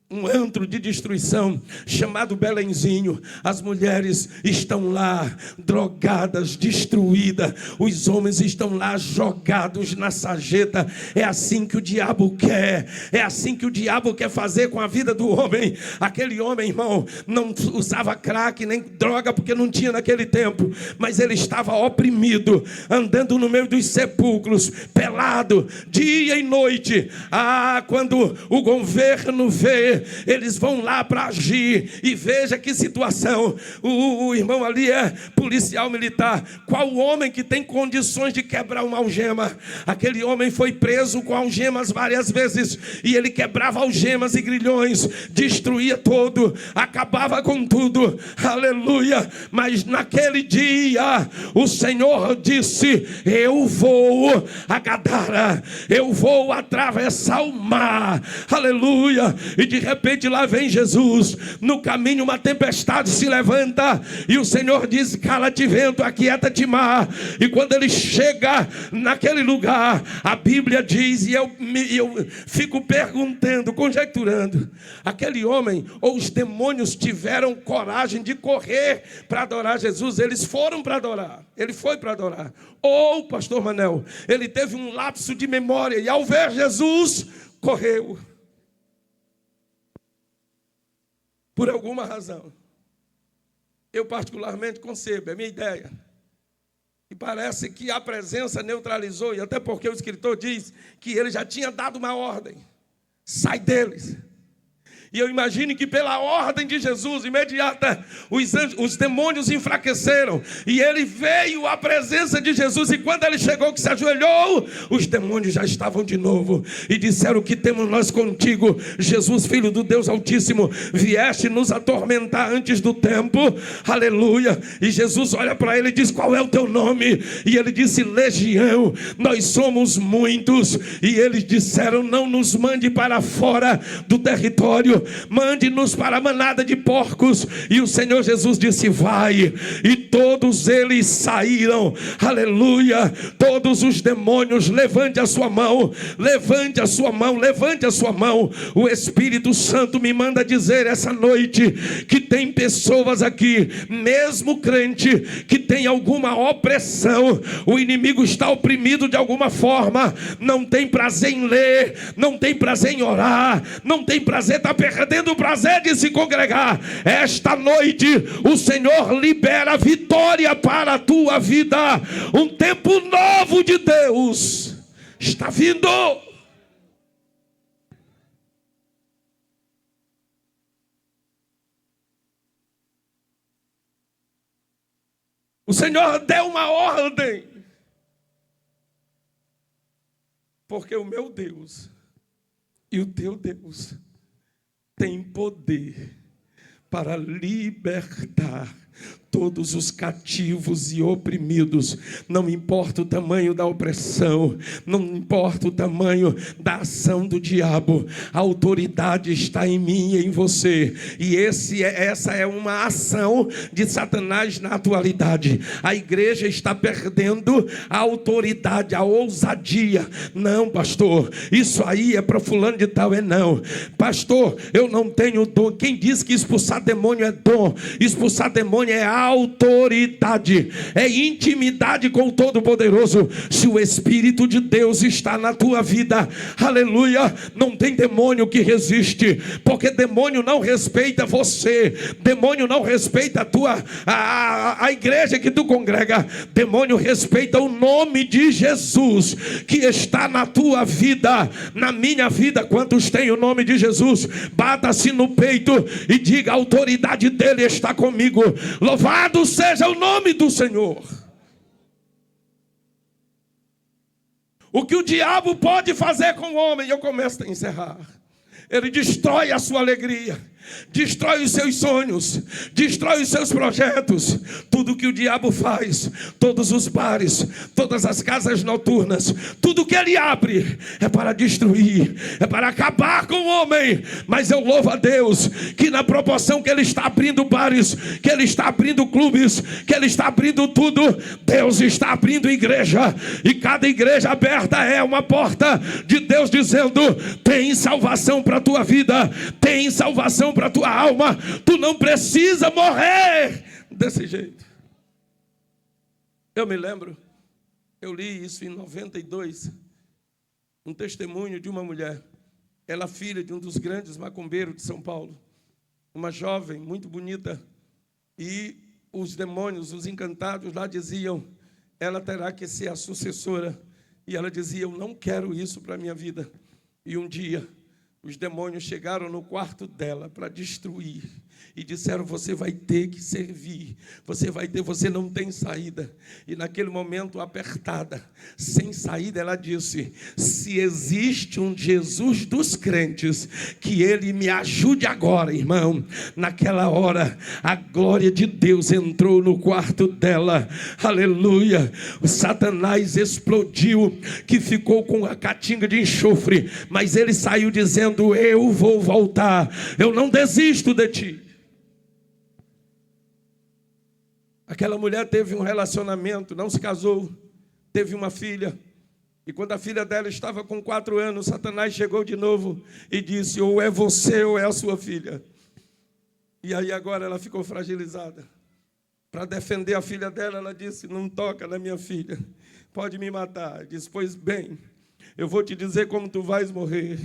um antro de destruição chamado Belenzinho. As mulheres estão lá drogadas, destruídas. Os homens estão lá jogados na sarjeta. É assim que o diabo quer. É assim que o diabo quer fazer com a vida do homem. Aquele homem, irmão, não usava crack nem droga porque não tinha naquele tempo, mas ele estava oprimido, andando no meio dos sepulcros, pelado, dia e noite. Quando o governo vê, eles vão lá para agir. E veja que situação. O irmão ali é policial militar. Qual homem que tem condições de quebrar uma algema? Aquele homem foi preso com algemas várias vezes, e ele quebrava algemas e grilhões, destruía todo, acabava com tudo. Aleluia. Mas naquele dia o Senhor disse: eu vou a Gadara, eu vou atravessar o mar. Aleluia. E de repente lá vem Jesus. No caminho uma tempestade se levanta, e o Senhor diz: cala-te vento, aquieta-te mar. E quando ele chega naquele lugar, a Bíblia diz, e eu fico perguntando, conjecturando, aquele homem ou os demônios tiveram coragem de correr para adorar Jesus? Eles foram para adorar, ele foi para adorar. Ou, pastor Manel, ele teve um lapso de memória e ao ver Jesus, correu. Por alguma razão. Eu particularmente concebo, é minha ideia. E parece que a presença neutralizou, e até porque o escritor diz que ele já tinha dado uma ordem: sai deles. E eu imagino que pela ordem de Jesus imediata, os demônios enfraqueceram, e ele veio à presença de Jesus. E quando ele chegou, que se ajoelhou, os demônios já estavam de novo e disseram: o que temos nós contigo, Jesus, filho do Deus Altíssimo? Vieste nos atormentar antes do tempo. Aleluia. E Jesus olha para ele e diz: qual é o teu nome? E ele disse: Legião, nós somos muitos. E eles disseram: não nos mande para fora do território, mande-nos para a manada de porcos. E o Senhor Jesus disse: vai. E todos eles saíram. Aleluia. Todos os demônios, levante a sua mão, levante a sua mão, levante a sua mão. O Espírito Santo me manda dizer essa noite que tem pessoas aqui, mesmo crente, que tem alguma opressão. O inimigo está oprimido de alguma forma, não tem prazer em ler, não tem prazer em orar, não tem prazer, está perdendo o prazer de se congregar. Esta noite o Senhor libera vitória para a tua vida. Um tempo novo de Deus está vindo. O Senhor deu uma ordem, porque o meu Deus e o teu Deus tem poder para libertar todos os cativos e oprimidos. Não importa o tamanho da opressão, não importa o tamanho da ação do diabo, a autoridade está em mim e em você. E essa é uma ação de Satanás na atualidade. A igreja está perdendo a autoridade, a ousadia. Não, pastor, isso aí é para fulano de tal. Não, pastor, eu não tenho dom. Quem diz que expulsar demônio é dom? Expulsar demônio demônio é autoridade, é intimidade com o Todo-Poderoso. Se o Espírito de Deus está na tua vida, aleluia, não tem demônio que resiste, porque demônio não respeita você, demônio não respeita a igreja que tu congrega, demônio respeita o nome de Jesus que está na tua vida, na minha vida. Quantos têm o nome de Jesus? Bata-se no peito e diga: a autoridade dele está comigo. Louvado seja o nome do Senhor. O que o diabo pode fazer com o homem? Eu começo a encerrar. Ele destrói a sua alegria, destrói os seus sonhos, destrói os seus projetos. Tudo que o diabo faz, todos os bares, todas as casas noturnas, tudo que ele abre é para destruir, é para acabar com o homem. Mas eu louvo a Deus que na proporção que ele está abrindo bares, que ele está abrindo clubes, que ele está abrindo tudo, Deus está abrindo igreja, e cada igreja aberta é uma porta de Deus dizendo: tem salvação para a tua vida, tem salvação para a tua alma, tu não precisa morrer desse jeito. Eu me lembro, eu li isso em 92, um testemunho de uma mulher, ela filha de um dos grandes macumbeiros de São Paulo, uma jovem muito bonita, e os demônios, os encantados lá diziam: ela terá que ser a sucessora, e ela dizia: eu não quero isso para a minha vida. E um dia os demônios chegaram no quarto dela para destruir e disseram: você vai ter que servir, você não tem saída. E naquele momento, apertada, sem saída, ela disse: se existe um Jesus dos crentes, que ele me ajude agora, irmão. Naquela hora, a glória de Deus entrou no quarto dela, aleluia. O Satanás explodiu, que ficou com a catinga de enxofre, mas ele saiu dizendo: eu vou voltar, eu não desisto de ti. Aquela mulher teve um relacionamento, não se casou, teve uma filha. E quando a filha dela estava com 4 anos, Satanás chegou de novo e disse: ou é você ou é a sua filha. E aí agora ela ficou fragilizada. Para defender a filha dela, ela disse: não toca na minha filha, pode me matar. Disse: pois bem, eu vou te dizer como tu vais morrer.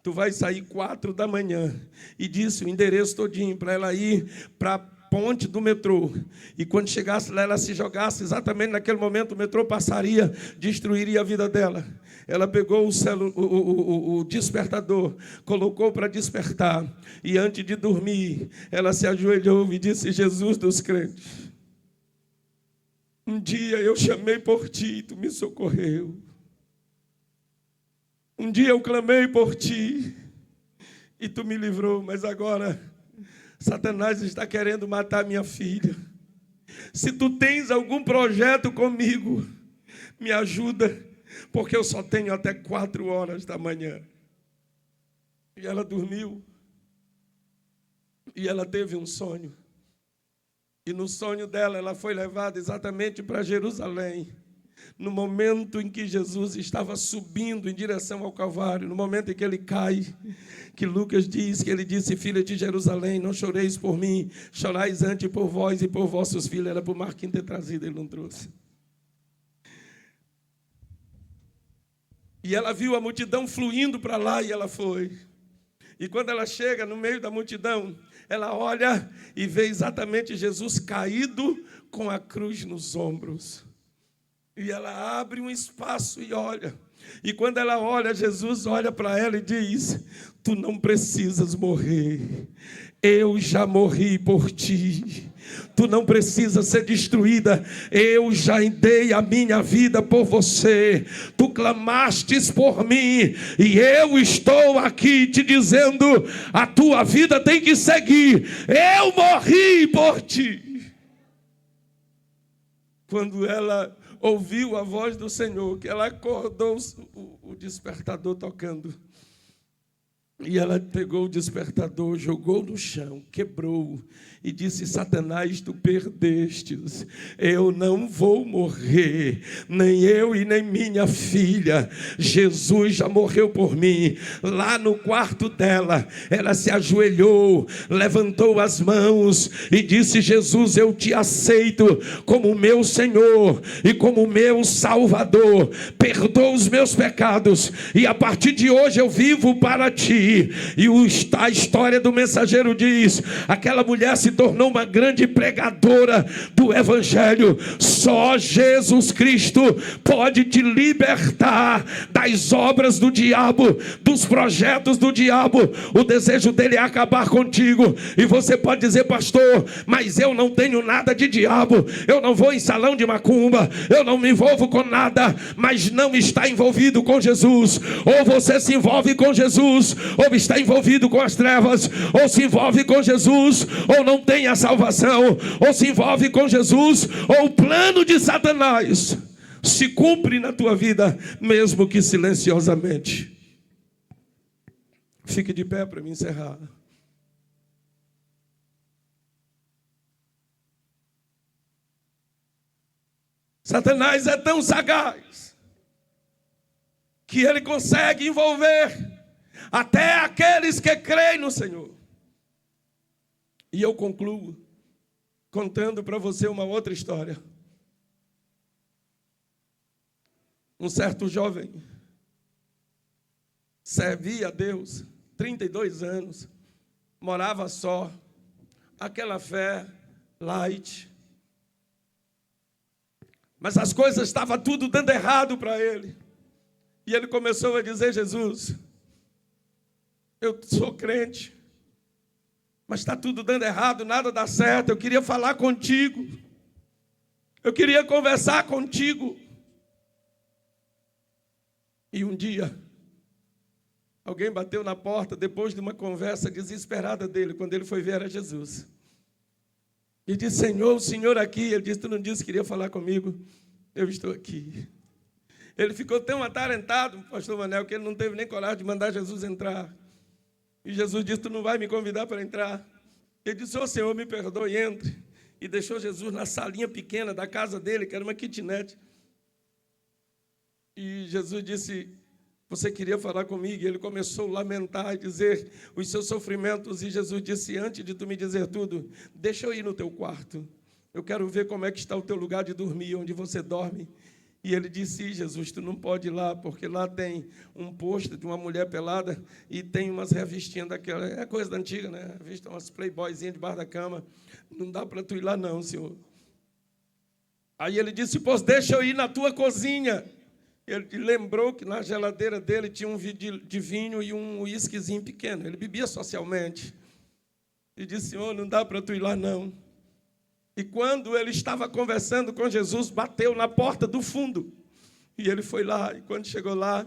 Tu vais sair 4 da manhã. E disse o endereço todinho para ela ir para ponte do metrô, e quando chegasse lá, ela se jogasse, exatamente naquele momento o metrô passaria, destruiria a vida dela. Ela pegou o despertador, colocou para despertar, e antes de dormir, ela se ajoelhou e disse: Jesus dos crentes, um dia eu chamei por ti e tu me socorreu. Um dia eu clamei por ti e tu me livrou, mas agora Satanás está querendo matar minha filha. Se tu tens algum projeto comigo, me ajuda, porque eu só tenho até 4 horas da manhã. E ela dormiu. E ela teve um sonho. E no sonho dela, ela foi levada exatamente para Jerusalém. No momento em que Jesus estava subindo em direção ao Calvário, no momento em que ele cai, que Lucas diz, que ele disse: filha de Jerusalém, não choreis por mim, chorais antes por vós e por vossos filhos. Era para o Marquinhos ter trazido, ele não trouxe. E ela viu a multidão fluindo para lá e ela foi. E quando ela chega no meio da multidão, ela olha e vê exatamente Jesus caído com a cruz nos ombros. E ela abre um espaço e olha. E quando ela olha, Jesus olha para ela e diz: tu não precisas morrer, eu já morri por ti. Tu não precisa ser destruída, eu já dei a minha vida por você. Tu clamastes por mim e eu estou aqui te dizendo: a tua vida tem que seguir, eu morri por ti. Quando ela ouviu a voz do Senhor, que ela acordou o despertador tocando, E ela pegou o despertador, jogou no chão, quebrou e disse: Satanás, tu perdestes. Eu não vou morrer, nem eu e nem minha filha. Jesus já morreu por mim. Lá no quarto dela, ela se ajoelhou, levantou as mãos e disse: Jesus, eu te aceito como meu Senhor e como meu Salvador. Perdoa os meus pecados e a partir de hoje eu vivo para ti. E a história do mensageiro diz: aquela mulher se tornou uma grande pregadora do Evangelho. Só Jesus Cristo pode te libertar das obras do diabo, dos projetos do diabo. O desejo dele é acabar contigo. E você pode dizer: pastor, mas eu não tenho nada de diabo, eu não vou em salão de macumba, eu não me envolvo com nada. Mas não está envolvido com Jesus. Ou você se envolve com Jesus, ou está envolvido com as trevas. Ou se envolve com Jesus, ou não tem a salvação. Ou se envolve com Jesus, ou o plano de Satanás se cumpre na tua vida, mesmo que silenciosamente. Fique de pé para me encerrar. Satanás é tão sagaz que ele consegue envolver até aqueles que creem no Senhor. E eu concluo contando para você uma outra história. Um certo jovem servia a Deus, 32 anos, morava só, aquela fé light. Mas as coisas estavam tudo dando errado para ele. E ele começou a dizer: Jesus, eu sou crente, mas está tudo dando errado, nada dá certo. Eu queria falar contigo, eu queria conversar contigo. E um dia, alguém bateu na porta, depois de uma conversa desesperada dele, quando ele foi ver era Jesus. E disse: Senhor, o Senhor aqui. Ele disse: tu não disse que queria falar comigo? Eu estou aqui. Ele ficou tão atarentado, pastor Manel, que ele não teve nem coragem de mandar Jesus entrar. E Jesus disse: tu não vai me convidar para entrar? Ele disse: ô Senhor, me perdoe, entre. E deixou Jesus na salinha pequena da casa dele, que era uma kitnet. E Jesus disse: você queria falar comigo? E ele começou a lamentar e dizer os seus sofrimentos. E Jesus disse: antes de tu me dizer tudo, deixa eu ir no teu quarto. Eu quero ver como é que está o teu lugar de dormir, onde você dorme. E ele disse: Jesus, tu não pode ir lá, porque lá tem um pôster de uma mulher pelada e tem umas revistinhas daquela, é coisa da antiga, né? Revista, umas playboyzinhas debaixo da cama. Não dá para tu ir lá não, Senhor. Aí ele disse: pois deixa eu ir na tua cozinha. Ele lembrou que na geladeira dele tinha um vidro de vinho e um uísquezinho pequeno. Ele bebia socialmente. E disse: Senhor, não dá para tu ir lá não. E quando ele estava conversando com Jesus, bateu na porta do fundo. E ele foi lá, e quando chegou lá,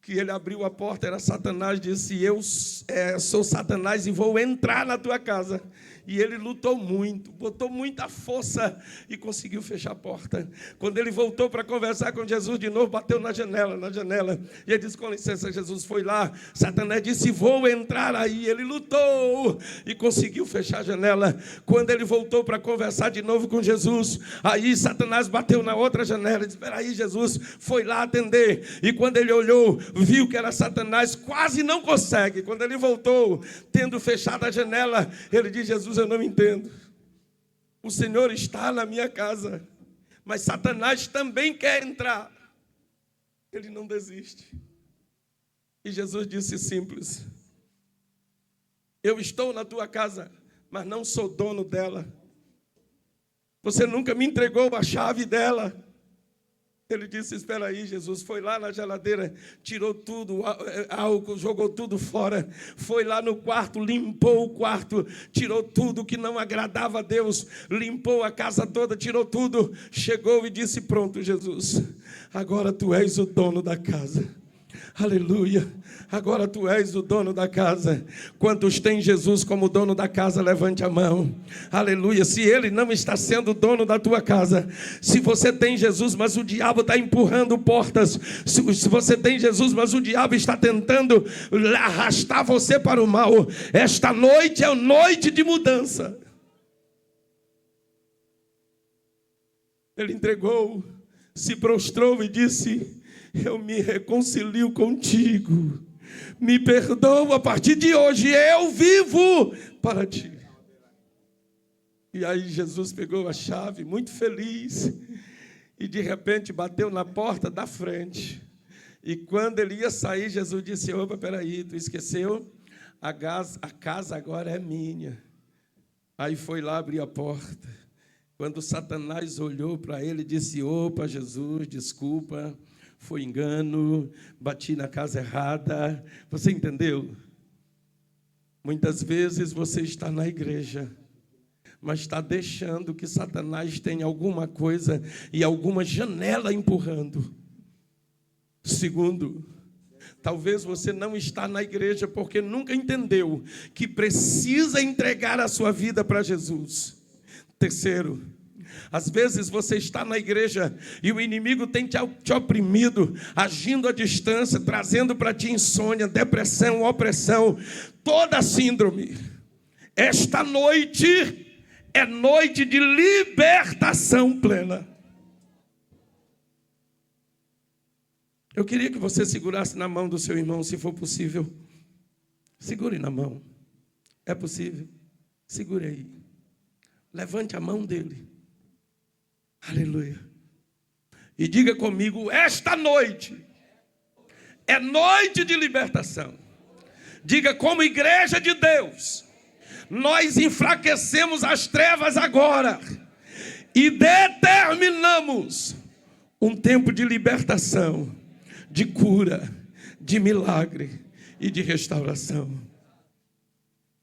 que ele abriu a porta, era Satanás, disse: eu sou Satanás e vou entrar na tua casa. E ele lutou muito, botou muita força e conseguiu fechar a porta. Quando ele voltou para conversar com Jesus de novo, bateu na janela. E ele disse: com licença, Jesus foi lá. Satanás disse: vou entrar aí. Ele lutou e conseguiu fechar a janela. Quando ele voltou para conversar de novo com Jesus, aí Satanás bateu na outra janela. Disse: espera aí, Jesus foi lá atender. E quando ele olhou, viu que era Satanás, quase não consegue. Quando ele voltou, tendo fechado a janela, ele disse: Jesus, eu não entendo. O Senhor está na minha casa, mas Satanás também quer entrar. Ele não desiste. E Jesus disse simples: eu estou na tua casa, mas não sou dono dela. Você nunca me entregou a chave dela. Ele disse: espera aí, Jesus. Foi lá na geladeira, tirou tudo, álcool, jogou tudo fora. Foi lá no quarto, limpou o quarto, tirou tudo que não agradava a Deus, limpou a casa toda, tirou tudo. Chegou e disse: pronto, Jesus, agora tu és o dono da casa. Aleluia. Agora tu és o dono da casa. Quantos têm Jesus como dono da casa, levante a mão. Aleluia. Se ele não está sendo dono da tua casa, se você tem Jesus, mas o diabo está empurrando portas, se você tem Jesus, mas o diabo está tentando arrastar você para o mal, esta noite é noite de mudança. Ele entregou, se prostrou e disse: eu me reconcilio contigo, me perdoa, a partir de hoje eu vivo para ti. E aí Jesus pegou a chave, muito feliz, e de repente bateu na porta da frente. E quando ele ia sair, Jesus disse: opa, peraí, tu esqueceu? A casa agora é minha. Aí foi lá abrir a porta. Quando Satanás olhou para ele, disse: opa, Jesus, desculpa, foi engano, bati na casa errada. Você entendeu? Muitas vezes você está na igreja, mas está deixando que Satanás tenha alguma coisa e alguma janela empurrando. Segundo, talvez você não está na igreja porque nunca entendeu que precisa entregar a sua vida para Jesus. Terceiro, às vezes você está na igreja e o inimigo tem te oprimido, agindo à distância, trazendo para ti insônia, depressão, opressão, toda síndrome. Esta noite é noite de libertação plena. Eu queria que você segurasse na mão do seu irmão, se for possível. Segure na mão. É possível? Segure aí. Levante a mão dele. Aleluia. E diga comigo: esta noite é noite de libertação. Diga: como igreja de Deus, nós enfraquecemos as trevas agora e determinamos um tempo de libertação, de cura, de milagre e de restauração.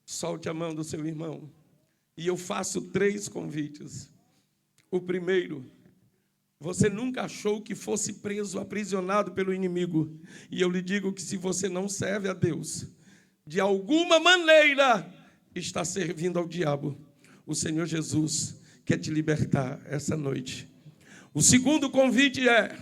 Solte a mão do seu irmão e eu faço 3 convites. O primeiro: você nunca achou que fosse preso, aprisionado pelo inimigo. E eu lhe digo que se você não serve a Deus, de alguma maneira está servindo ao diabo. O Senhor Jesus quer te libertar essa noite. O segundo convite é: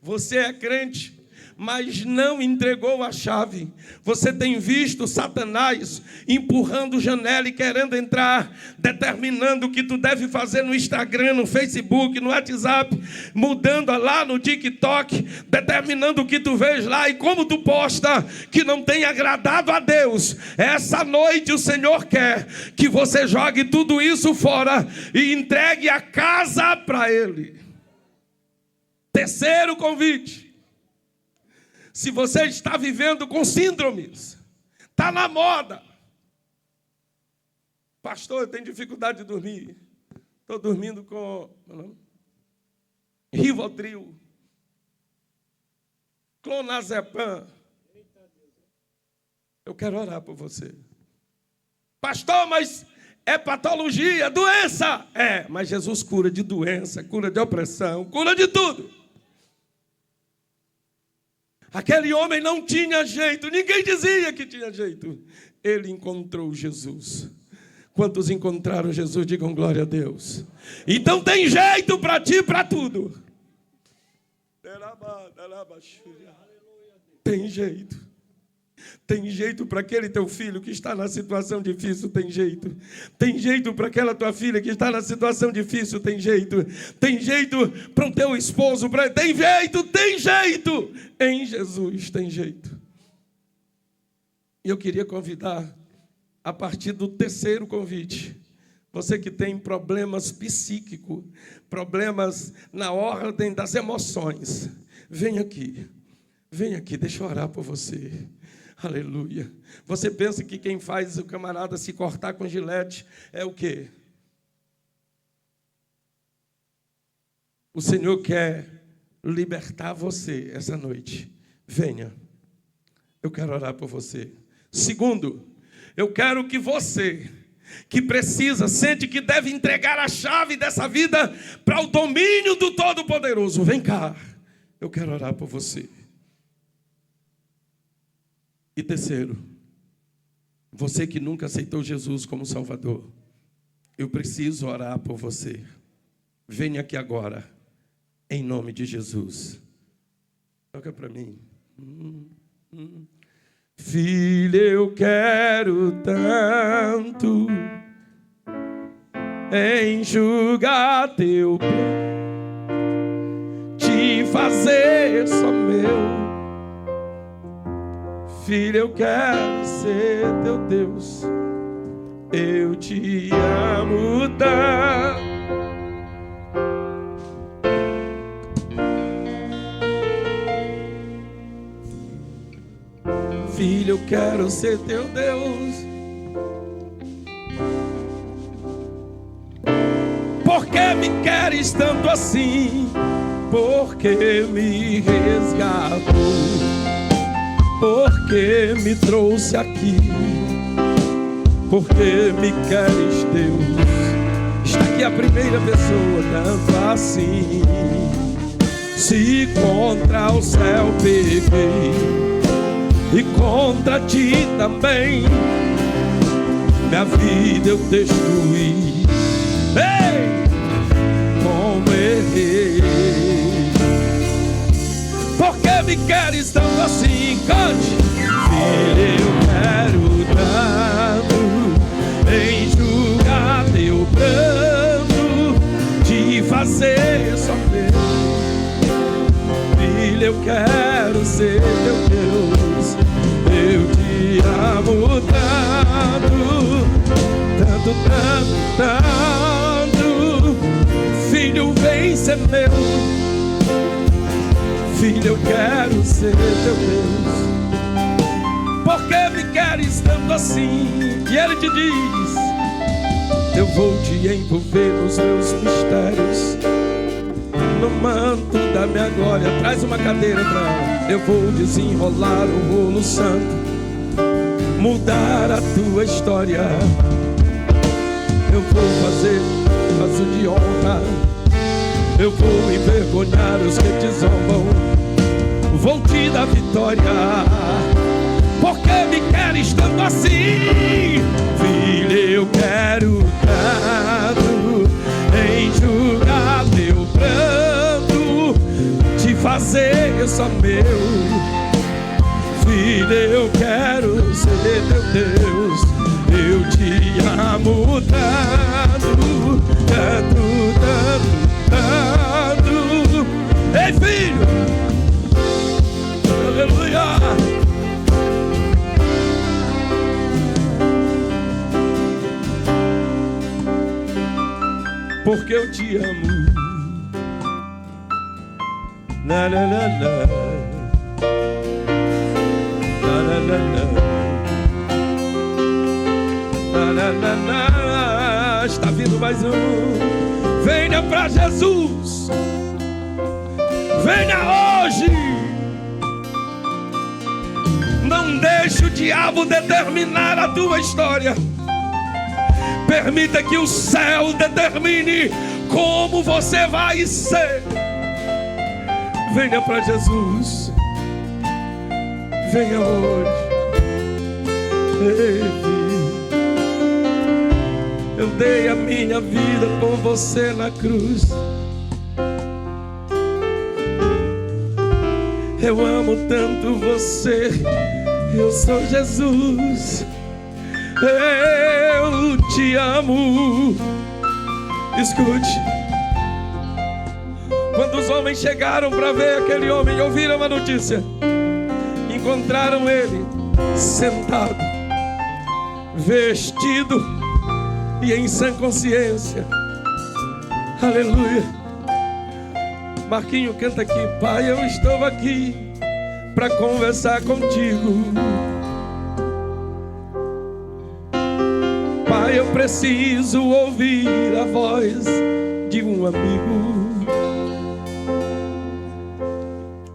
você é crente, mas não entregou a chave. Você tem visto Satanás empurrando janela e querendo entrar, determinando o que tu deve fazer no Instagram, no Facebook, no WhatsApp, mudando lá no TikTok, determinando o que tu vês lá e como tu posta, que não tem agradado a Deus. Essa noite o Senhor quer que você jogue tudo isso fora e entregue a casa para Ele. Terceiro convite: se você está vivendo com síndromes, está na moda. Pastor, eu tenho dificuldade de dormir. Estou dormindo com Rivotril, Clonazepam. Eu quero orar por você. Pastor, mas é patologia, doença. É, mas Jesus cura de doença, cura de opressão, cura de tudo. Aquele homem não tinha jeito, ninguém dizia que tinha jeito. Ele encontrou Jesus. Quantos encontraram Jesus? Digam glória a Deus. Então tem jeito para ti, para tudo. Tem jeito. Tem jeito para aquele teu filho que está na situação difícil, tem jeito. Tem jeito para aquela tua filha que está na situação difícil, tem jeito. Tem jeito para o teu esposo, tem jeito, tem jeito. Em Jesus tem jeito. E eu queria convidar, a partir do terceiro convite, você que tem problemas psíquicos, problemas na ordem das emoções, vem aqui, deixa eu orar por você. Aleluia. Você pensa que quem faz o camarada se cortar com gilete é o quê? O Senhor quer libertar você essa noite. Venha. Eu quero orar por você. Segundo, eu quero que você, que precisa, sente que deve entregar a chave dessa vida para o domínio do Todo-Poderoso, vem cá. Eu quero orar por você. E terceiro, você que nunca aceitou Jesus como Salvador, eu preciso orar por você. Venha aqui agora, em nome de Jesus. Toca para mim. Filho, eu quero tanto enxugar teu pé, te fazer só meu. Filho, eu quero ser teu Deus, eu te amo tanto. Filho, eu quero ser teu Deus. Por que me queres tanto assim? Porque me resgatou, porque me trouxe aqui, porque me queres Deus. Está aqui a primeira pessoa, tanto assim. Se contra o céu peguei e contra ti também, minha vida eu destruí. Ei, como errei. Por que me queres tanto assim? Cante. Filho, eu quero tanto enxugar teu pranto, te fazer só meu. Filho, eu quero ser teu Deus, eu te amo tanto, tanto, tanto. Filho, vem ser meu. Filho, eu quero ser teu Deus. Por que me queres tanto assim? E ele te diz: eu vou te envolver nos meus mistérios, no manto da minha glória. Traz uma cadeira pra ela. Eu vou desenrolar o rolo santo, mudar a tua história. Eu vou fazer vaso de honra, eu vou envergonhar os que te zombam, vou te dar vitória. Por que me queres tanto assim? Filho, eu quero tanto enxugar teu pranto, te fazer só meu. Filho, eu quero ser teu Deus, eu te amo tanto, tanto, tanto, tanto. Ei, filho, aleluia. Porque eu te amo. La la la la, la la la la, la la la. Está vindo mais um. Venha pra Jesus. Venha hoje. Não deixe o diabo determinar a tua história. Permita que o céu determine como você vai ser. Venha para Jesus. Venha hoje. Ei, eu dei a minha vida por você na cruz. Eu amo tanto você. Eu sou Jesus. Eu te amo. Escute. Quando os homens chegaram para ver aquele homem e ouviram a notícia, encontraram ele sentado, vestido e em sã consciência. Aleluia. Marquinho, canta aqui. Pai, eu estou aqui para conversar contigo. Pai, eu preciso ouvir a voz de um amigo.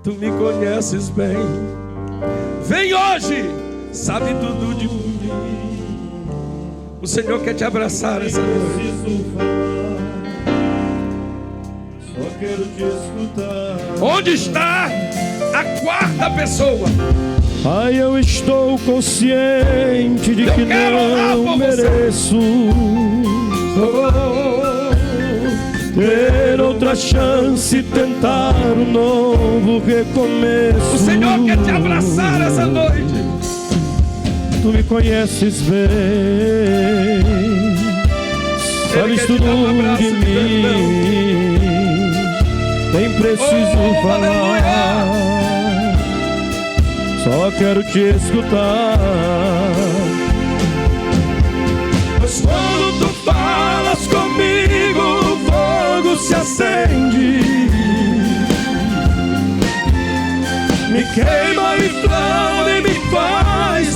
Tu me conheces bem. Vem hoje, sabe tudo de mim. O Senhor quer te abraçar essa noite. Só quero te escutar. Onde está a quarta pessoa? Ai, eu estou consciente de que não mereço ter outra chance, tentar um novo recomeço. O Senhor quer te abraçar essa noite. Tu me conheces bem, sabes tudo de mim, nem preciso falar, só quero te escutar. Mas quando tu falas comigo, o fogo se acende, me queima e flama e me faz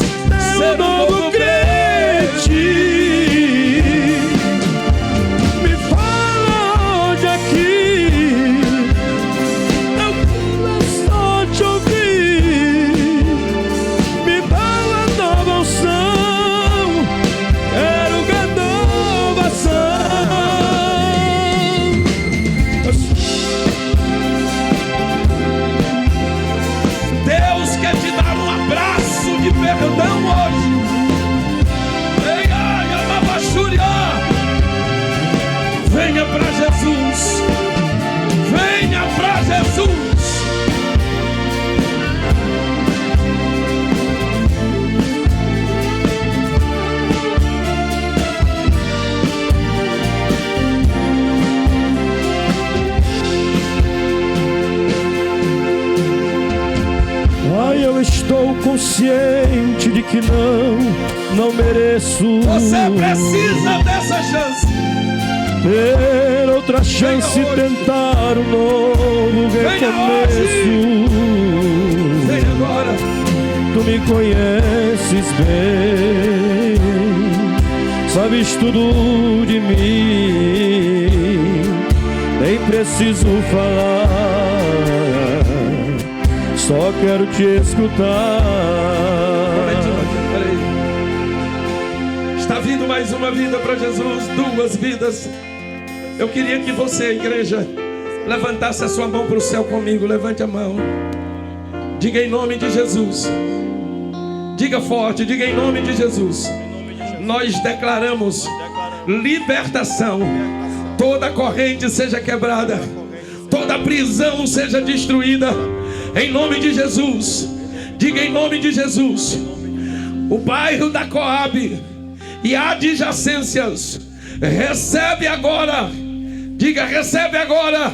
ser novo crente. Me fala onde aqui eu quero só te ouvir. Me dá uma nova unção, quero renovação. Deus quer te dar um abraço de perdão hoje. Venha para Jesus, venha para Jesus. Ai, eu estou consciente de que não mereço. Você precisa dessa chance. Ter outra chance, tentar um novo recomeço. Venha agora. Tu me conheces bem, sabes tudo de mim, nem preciso falar, só quero te escutar. Peraí. Está vindo mais uma vida para Jesus, 2 vidas. Eu queria que você, igreja, levantasse a sua mão para o céu comigo. Levante a mão. Diga em nome de Jesus. Diga forte, diga em nome de Jesus. Nós declaramos libertação. Toda corrente seja quebrada, toda prisão seja destruída, em nome de Jesus. Diga em nome de Jesus. O bairro da Coab e adjacências recebe agora, diga, recebe agora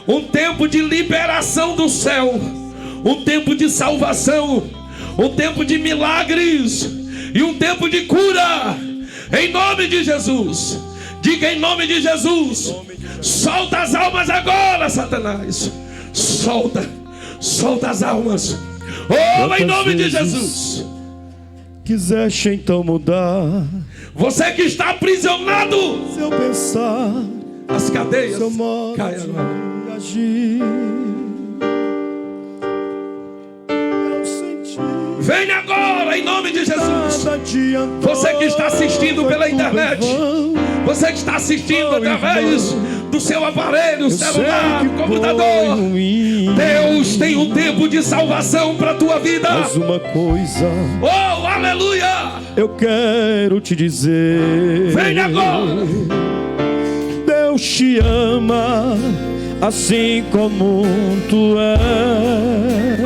um tempo de liberação do céu, um tempo de salvação, um tempo de milagres e um tempo de cura, em nome de Jesus. Diga em nome de Jesus. Solta as almas agora, Satanás. Solta as almas. Oh, em nome de Jesus. Quiseste então mudar, você que está aprisionado, se eu pensar, as cadeias seu modo caem agora. de agir, eu senti. Venha agora em nome de Jesus. Nada adiantou, Você que está assistindo pela internet, você que está assistindo através do seu aparelho, celular, computador, Deus tem um tempo de salvação para a tua vida. Mas uma coisa, oh, aleluia, eu quero te dizer. Venha agora. Deus te ama assim como tu és,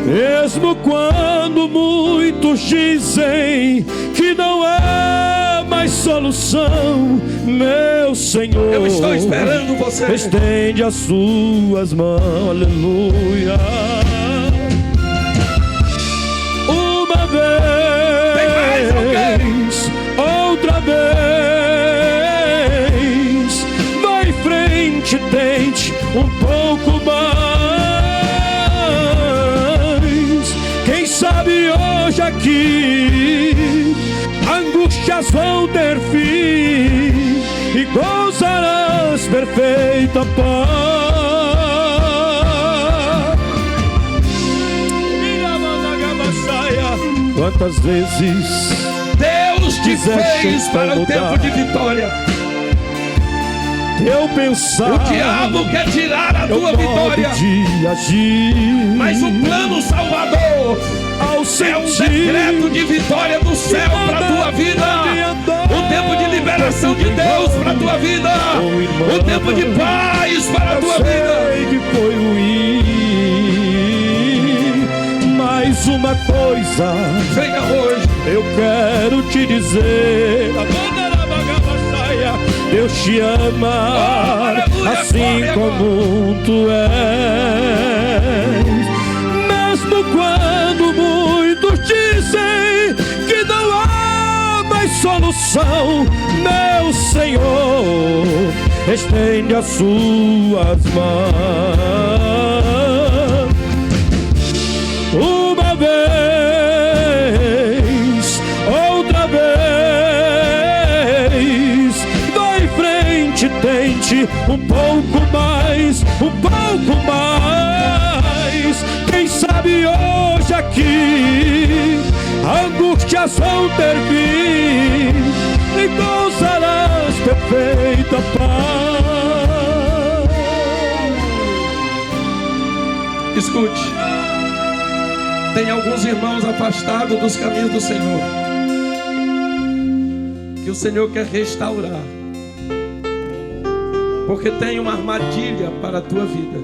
mesmo quando muitos dizem que não é mais solução. Meu Senhor, eu estou esperando você. Estende as suas mãos, aleluia. Uma vez, tem mais alguém? Outra vez, vai em frente, tente um pouco mais. Quem sabe hoje aqui angústias vão ter fim e gozarás perfeita paz. Quantas vezes Deus te fez para o tempo de vitória. eu pensar. O diabo quer tirar a tua modo vitória, de agir. mas o plano salvador Ao é um sentir decreto de vitória do céu para a tua vida. O tempo de liberação de Deus para a tua vida. O tempo de paz para a tua vida. sei que foi ruim, mas uma coisa Venha hoje. eu quero te dizer: Deus te ama, aleluia, assim glória, como tu és. Mesmo quando muitos dizem que não há mais solução, meu Senhor estende as suas mãos. Uma vez, outra vez, vai em frente, tente um pouco mais, um pouco mais. Quem sabe hoje aqui angústias vão ter fim e gozarás perfeita paz. Escute, tem alguns irmãos afastados dos caminhos do Senhor, que o Senhor quer restaurar, porque tem uma armadilha para a tua vida.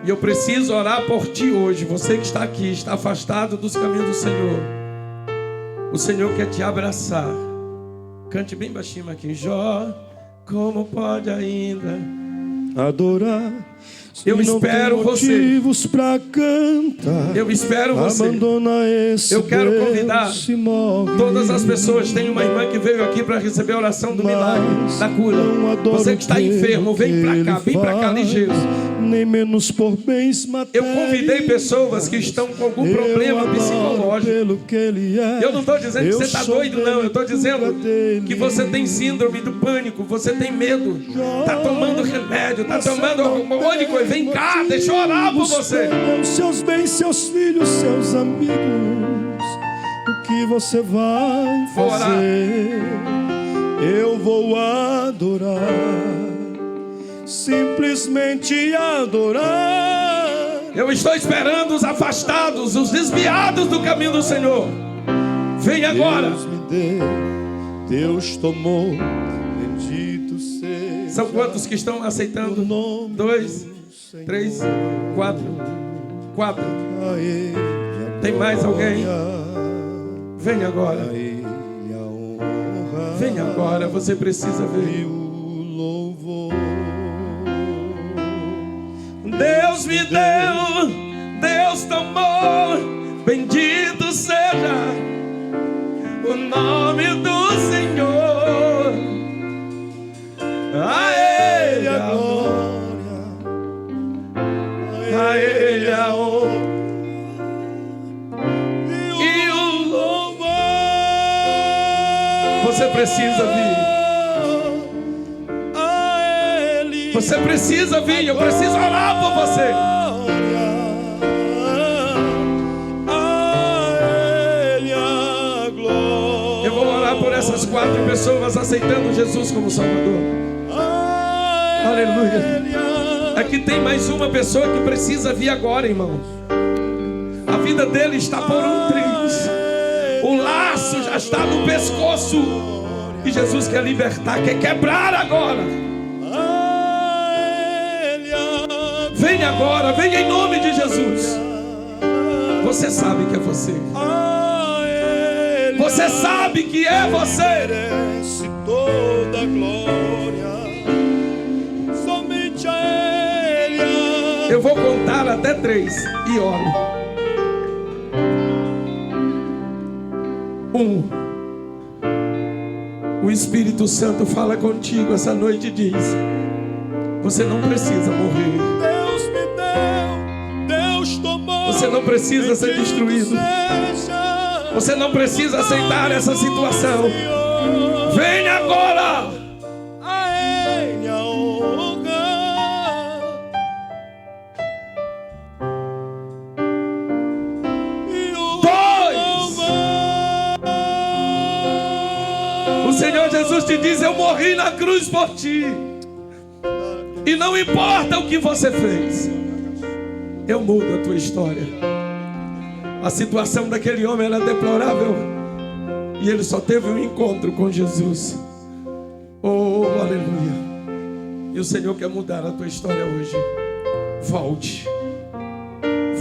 E eu preciso orar por ti hoje. Você que está aqui, está afastado dos caminhos do Senhor, o Senhor quer te abraçar. Cante bem baixinho aqui. Jó, como pode ainda adorar? Eu espero você. Motivos pra cantar. Eu espero você. Abandona esse. Eu quero convidar todas as pessoas. Tem uma irmã que veio aqui para receber a oração do milagre, da cura. Você que está enfermo, vem para cá ligeiro. Nem menos por bens materiais. Eu convidei pessoas que estão com algum problema psicológico. Eu não estou dizendo que você está doido, não. Eu estou dizendo que você tem síndrome do pânico, você tem medo, está tomando remédio, está tomando um monte de coisa. Vem cá, deixa eu orar por você. Seus bens, seus filhos, seus amigos, o que você vai fazer? Eu vou adorar, simplesmente adorar. Eu estou esperando os afastados, os desviados do caminho do Senhor. Vem agora. Deus me deu, Deus tomou, bendito seja. São quantos que estão aceitando? 2, 3, 4. Tem mais alguém? Vem agora. Vem agora, você precisa ver. Deus me deu, Deus tomou, bendito seja o nome do Senhor. A Ele a glória, a Ele a honra e o louvor. Você precisa vir. Você precisa vir, eu preciso orar por você. Eu vou orar por essas 4 pessoas aceitando Jesus como Salvador. Aleluia. Aqui tem mais uma pessoa que precisa vir agora, irmão. A vida dele está por um triz. O laço já está no pescoço. E Jesus quer libertar, quer quebrar agora. Vem agora, vem em nome de Jesus. Você sabe que é você. Você sabe que é você. Merece toda a glória, somente a Ele. Eu vou contar até 3 e oro. 1. O Espírito Santo fala contigo essa noite e diz: você não precisa morrer. Deus me deu, Deus tomou. Você não precisa ser destruído. Você não precisa aceitar essa situação. Vem agora. A Ele a honra. Senhor Jesus te diz: eu morri na cruz por ti. E não importa o que você fez, eu mudo a tua história. A situação daquele homem era deplorável, e ele só teve um encontro com Jesus. Oh, aleluia. E o Senhor quer mudar a tua história hoje. Volte.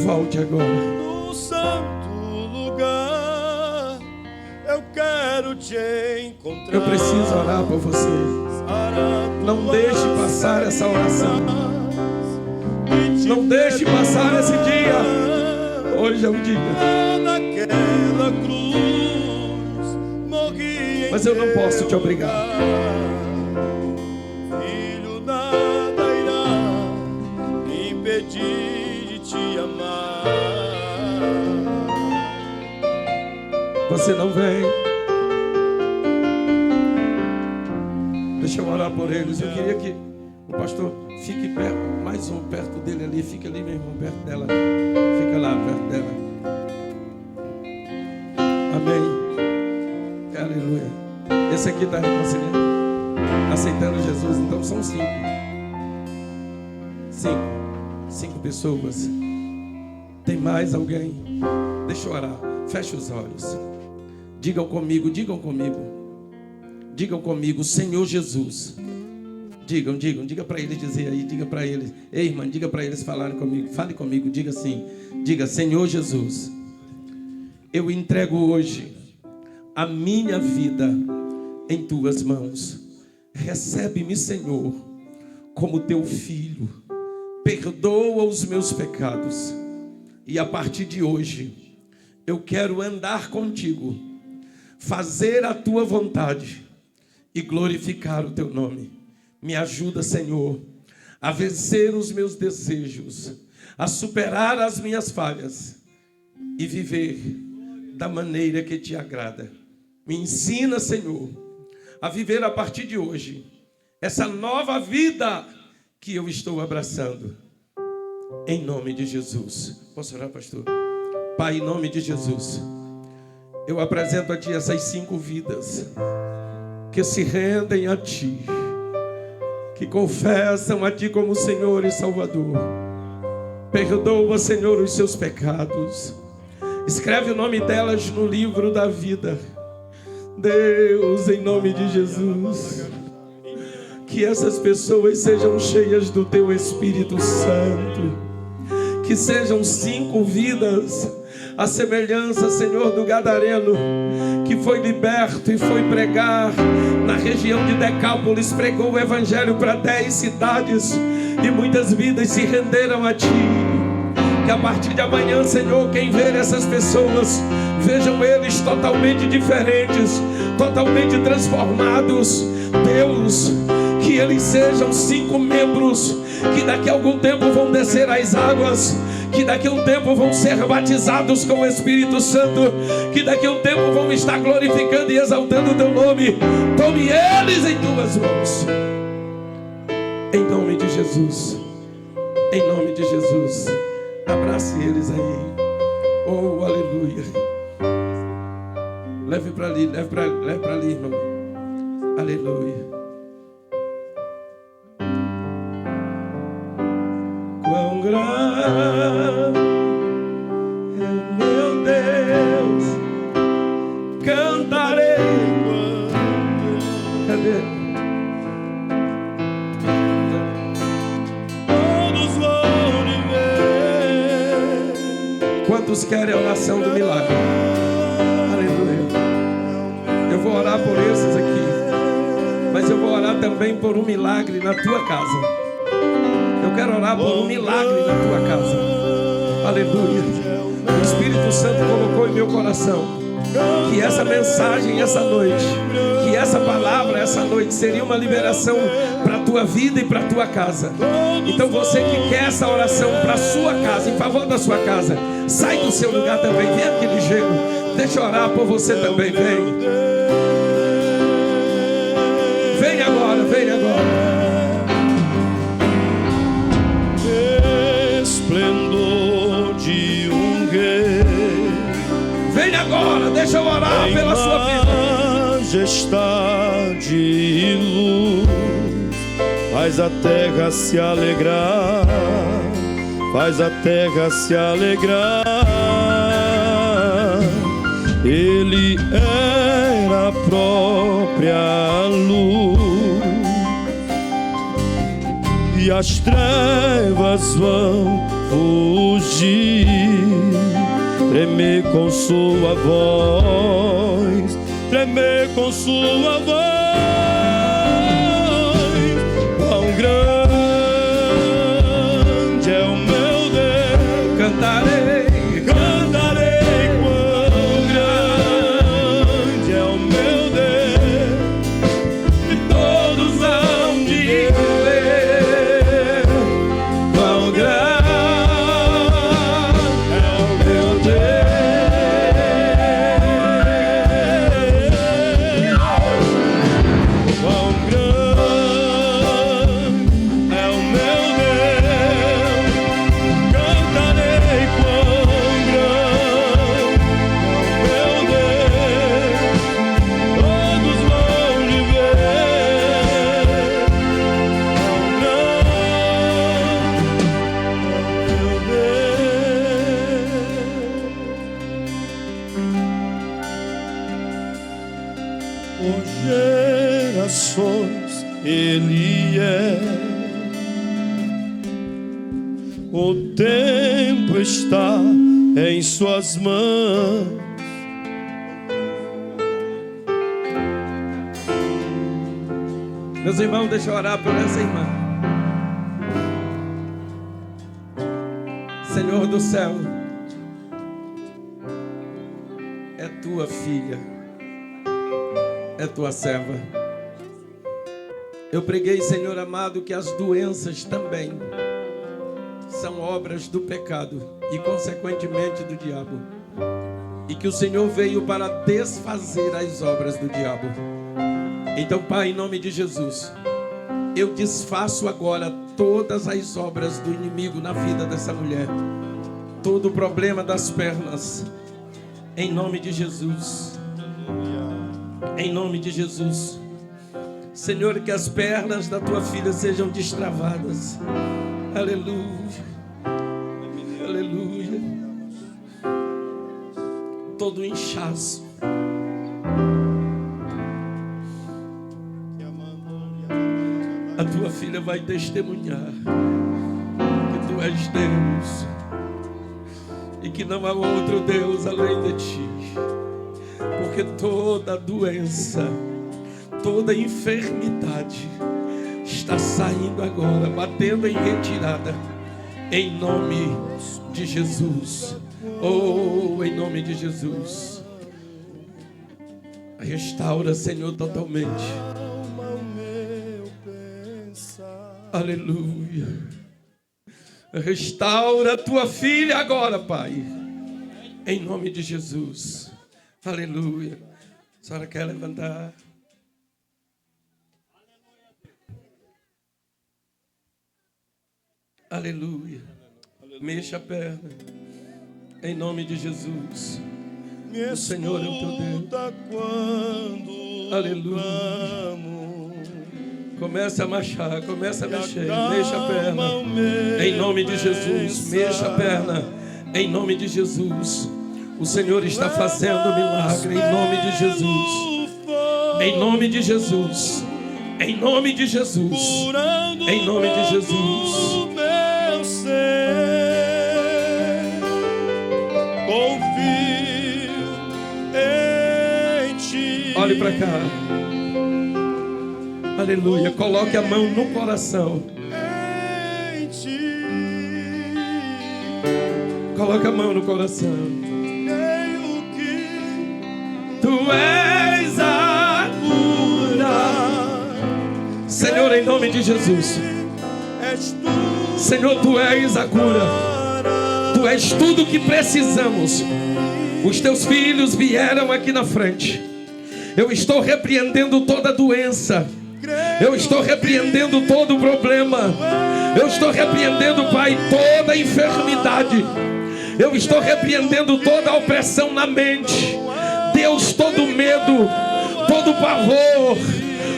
Volte agora. No santo lugar, eu quero te encontrar. Eu preciso orar por você. Não deixe passar essa oração. Não deixe passar esse dia. Hoje é o dia. Naquela cruz, morri. Mas eu não posso te obrigar. Filho, nada irá me impedir de te amar. Você não vem. Deixa eu orar por eles. Eu queria que o pastor fique perto, mais um perto dele ali. Fica ali, meu irmão, perto dela. Fica lá, perto dela. Amém. Aleluia. Esse aqui está reconciliando, aceitando Jesus. Então são 5. 5 pessoas. Tem mais alguém? Deixa eu orar. Feche os olhos. Digam comigo, digam comigo. Digam comigo, Senhor Jesus. Diga para eles dizer aí, diga para eles. Ei, irmã, diga para eles falarem comigo. Fale comigo, diga assim. Diga, Senhor Jesus, eu entrego hoje a minha vida em tuas mãos. Recebe-me, Senhor, como teu filho. Perdoa os meus pecados. E a partir de hoje, eu quero andar contigo, fazer a tua vontade e glorificar o teu nome. Me ajuda, Senhor, a vencer os meus desejos, a superar as minhas falhas e viver da maneira que te agrada. Me ensina, Senhor, a viver a partir de hoje essa nova vida que eu estou abraçando. Em nome de Jesus. Posso orar, pastor? Pai, em nome de Jesus, eu apresento a Ti essas 5 vidas que se rendem a Ti, que confessam a Ti como Senhor e Salvador. Perdoa, Senhor, os seus pecados. Escreve o nome delas no livro da vida. Deus, em nome de Jesus, que essas pessoas sejam cheias do Teu Espírito Santo. Que sejam 5 vidas, a semelhança, Senhor, do gadareno, que foi liberto e foi pregar na região de Decápolis, pregou o evangelho para 10 cidades e muitas vidas se renderam a Ti. Que a partir de amanhã, Senhor, quem ver essas pessoas, vejam eles totalmente diferentes, totalmente transformados. Deus, que eles sejam 5 membros que daqui a algum tempo vão descer as águas, que daqui a um tempo vão ser batizados com o Espírito Santo, que daqui a um tempo vão estar glorificando e exaltando o Teu nome. Tome eles em Tuas mãos, em nome de Jesus, em nome de Jesus. Abrace eles aí. Oh, aleluia. Leve para ali, leve para ali, irmão. Aleluia. Quão grande é meu Deus, cantarei. Cadê? Todos vão me ver. Quantos querem a oração do milagre? Aleluia. Eu vou orar por esses aqui, mas eu vou orar também por um milagre na tua casa. Eu quero orar por um milagre na tua casa. Aleluia. O Espírito Santo colocou em meu coração que essa mensagem essa noite, que essa palavra essa noite seria uma liberação para a tua vida e para a tua casa. Então você que quer essa oração para a sua casa, em favor da sua casa, sai do seu lugar também, vem aqui ligeiro. Deixa eu orar por você também, vem. Vem agora, vem agora. Esplendor de um rei. Vem agora, deixa eu orar pela sua vida. majestade e luz, faz a terra se alegrar, faz a terra se alegrar. Ele era a própria luz, e as trevas vão fugir, tremer com sua voz, tremer com sua voz. Quão grande é o meu Deus, cantarei, cantarei. Quão grande é o meu Deus, e todos hão de ver. Quão grande Ele é. O tempo está em suas mãos. Meus irmãos, deixa eu orar por essa irmã. Senhor do céu, é tua filha, é tua serva. Eu preguei, Senhor amado, que as doenças também são obras do pecado e, consequentemente, do diabo. E que o Senhor veio para desfazer as obras do diabo. Então, Pai, em nome de Jesus, eu desfaço agora todas as obras do inimigo na vida dessa mulher. Todo o problema das pernas, em nome de Jesus. Em nome de Jesus. Senhor, que as pernas da tua filha sejam destravadas. Aleluia. Aleluia. Todo inchaço, a tua filha vai testemunhar que tu és Deus e que não há outro Deus além de ti. Porque toda doença, toda enfermidade está saindo agora, batendo em retirada, em nome de Jesus. Oh, em nome de Jesus. Restaura, Senhor, totalmente. Aleluia. Restaura a tua filha agora, Pai, em nome de Jesus. Aleluia. A senhora quer levantar? Aleluia. Mexa a perna. Em nome de Jesus. O Senhor é o teu Deus. Aleluia. Começa a marchar, começa a mexer. Mexa a perna. Em nome de Jesus. Mexa a perna. Em nome de Jesus. O Senhor está fazendo milagre. Em nome de Jesus. Em nome de Jesus. Em nome de Jesus. Em nome de Jesus. Confio em ti. Olhe para cá. Aleluia. Coloque a mão no coração. Em ti. Coloque a mão no coração. Creio que Tu és a cura. Senhor, em nome de Jesus. és tu. Senhor, Tu és a cura. Tu és tudo o que precisamos. Os teus filhos vieram aqui na frente. Eu estou repreendendo toda doença. Eu estou repreendendo todo o problema. Eu estou repreendendo, Pai, toda enfermidade. Eu estou repreendendo toda a opressão na mente. Deus, todo medo, todo pavor,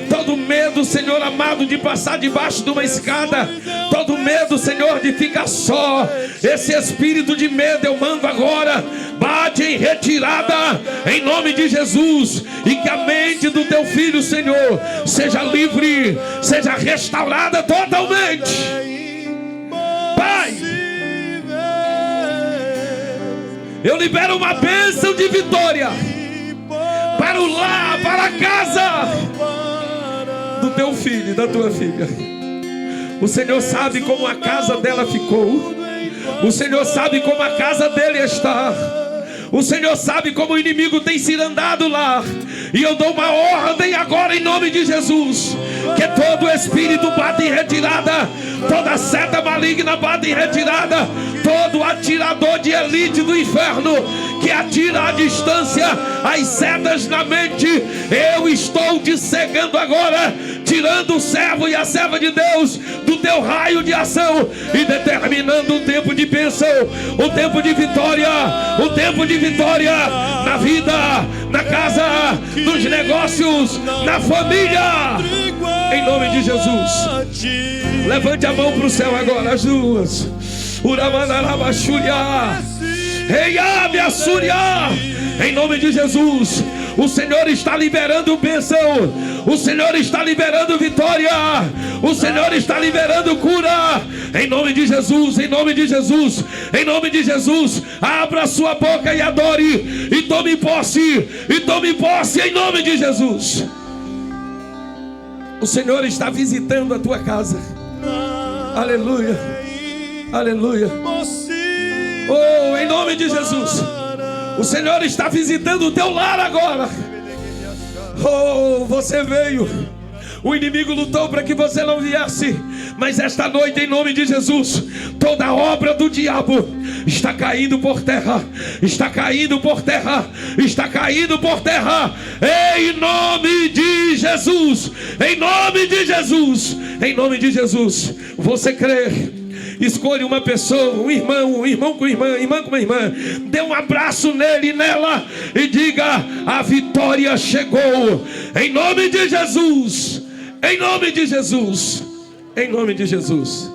todo medo, Senhor amado, de passar debaixo de uma escada, todo medo, Senhor, de ficar só, esse espírito de medo eu mando agora, bate em retirada, em nome de Jesus, e que a mente do teu filho, Senhor, seja livre, seja restaurada totalmente. Pai, eu libero uma bênção de vitória para o lar, para a casa do teu filho e da tua filha. O Senhor sabe como a casa dela ficou. O Senhor sabe como a casa dele está. O Senhor sabe como o inimigo tem se andado lá. E eu dou uma ordem agora em nome de Jesus, que todo espírito bate em retirada, toda seta maligna bate em retirada, todo atirador de elite do inferno que atira à distância as setas na mente, eu estou te cegando agora, tirando o servo e a serva de Deus do teu raio de ação e determinando um tempo de bênção, um tempo de vitória, um tempo de vitória na vida, na casa, nos negócios, na família, em nome de Jesus. Levante a mão para o céu agora, as duas. Em nome de Jesus, o Senhor está liberando bênção, o Senhor está liberando vitória, o Senhor está liberando cura, em nome de Jesus, em nome de Jesus, em nome de Jesus. Abra sua boca e adore, e tome posse, em nome de Jesus. O Senhor está visitando a tua casa. Aleluia, aleluia. Oh, em nome de Jesus, o Senhor está visitando o teu lar agora. Oh, você veio, o inimigo lutou para que você não viesse, mas esta noite, em nome de Jesus, toda a obra do diabo está caindo por terra, está caindo por terra, está caindo por terra, em nome de Jesus, em nome de Jesus, em nome de Jesus. Você crê? Escolha uma pessoa, um irmão com irmã com irmã, dê um abraço nele e nela e diga: a vitória chegou, em nome de Jesus, em nome de Jesus, em nome de Jesus.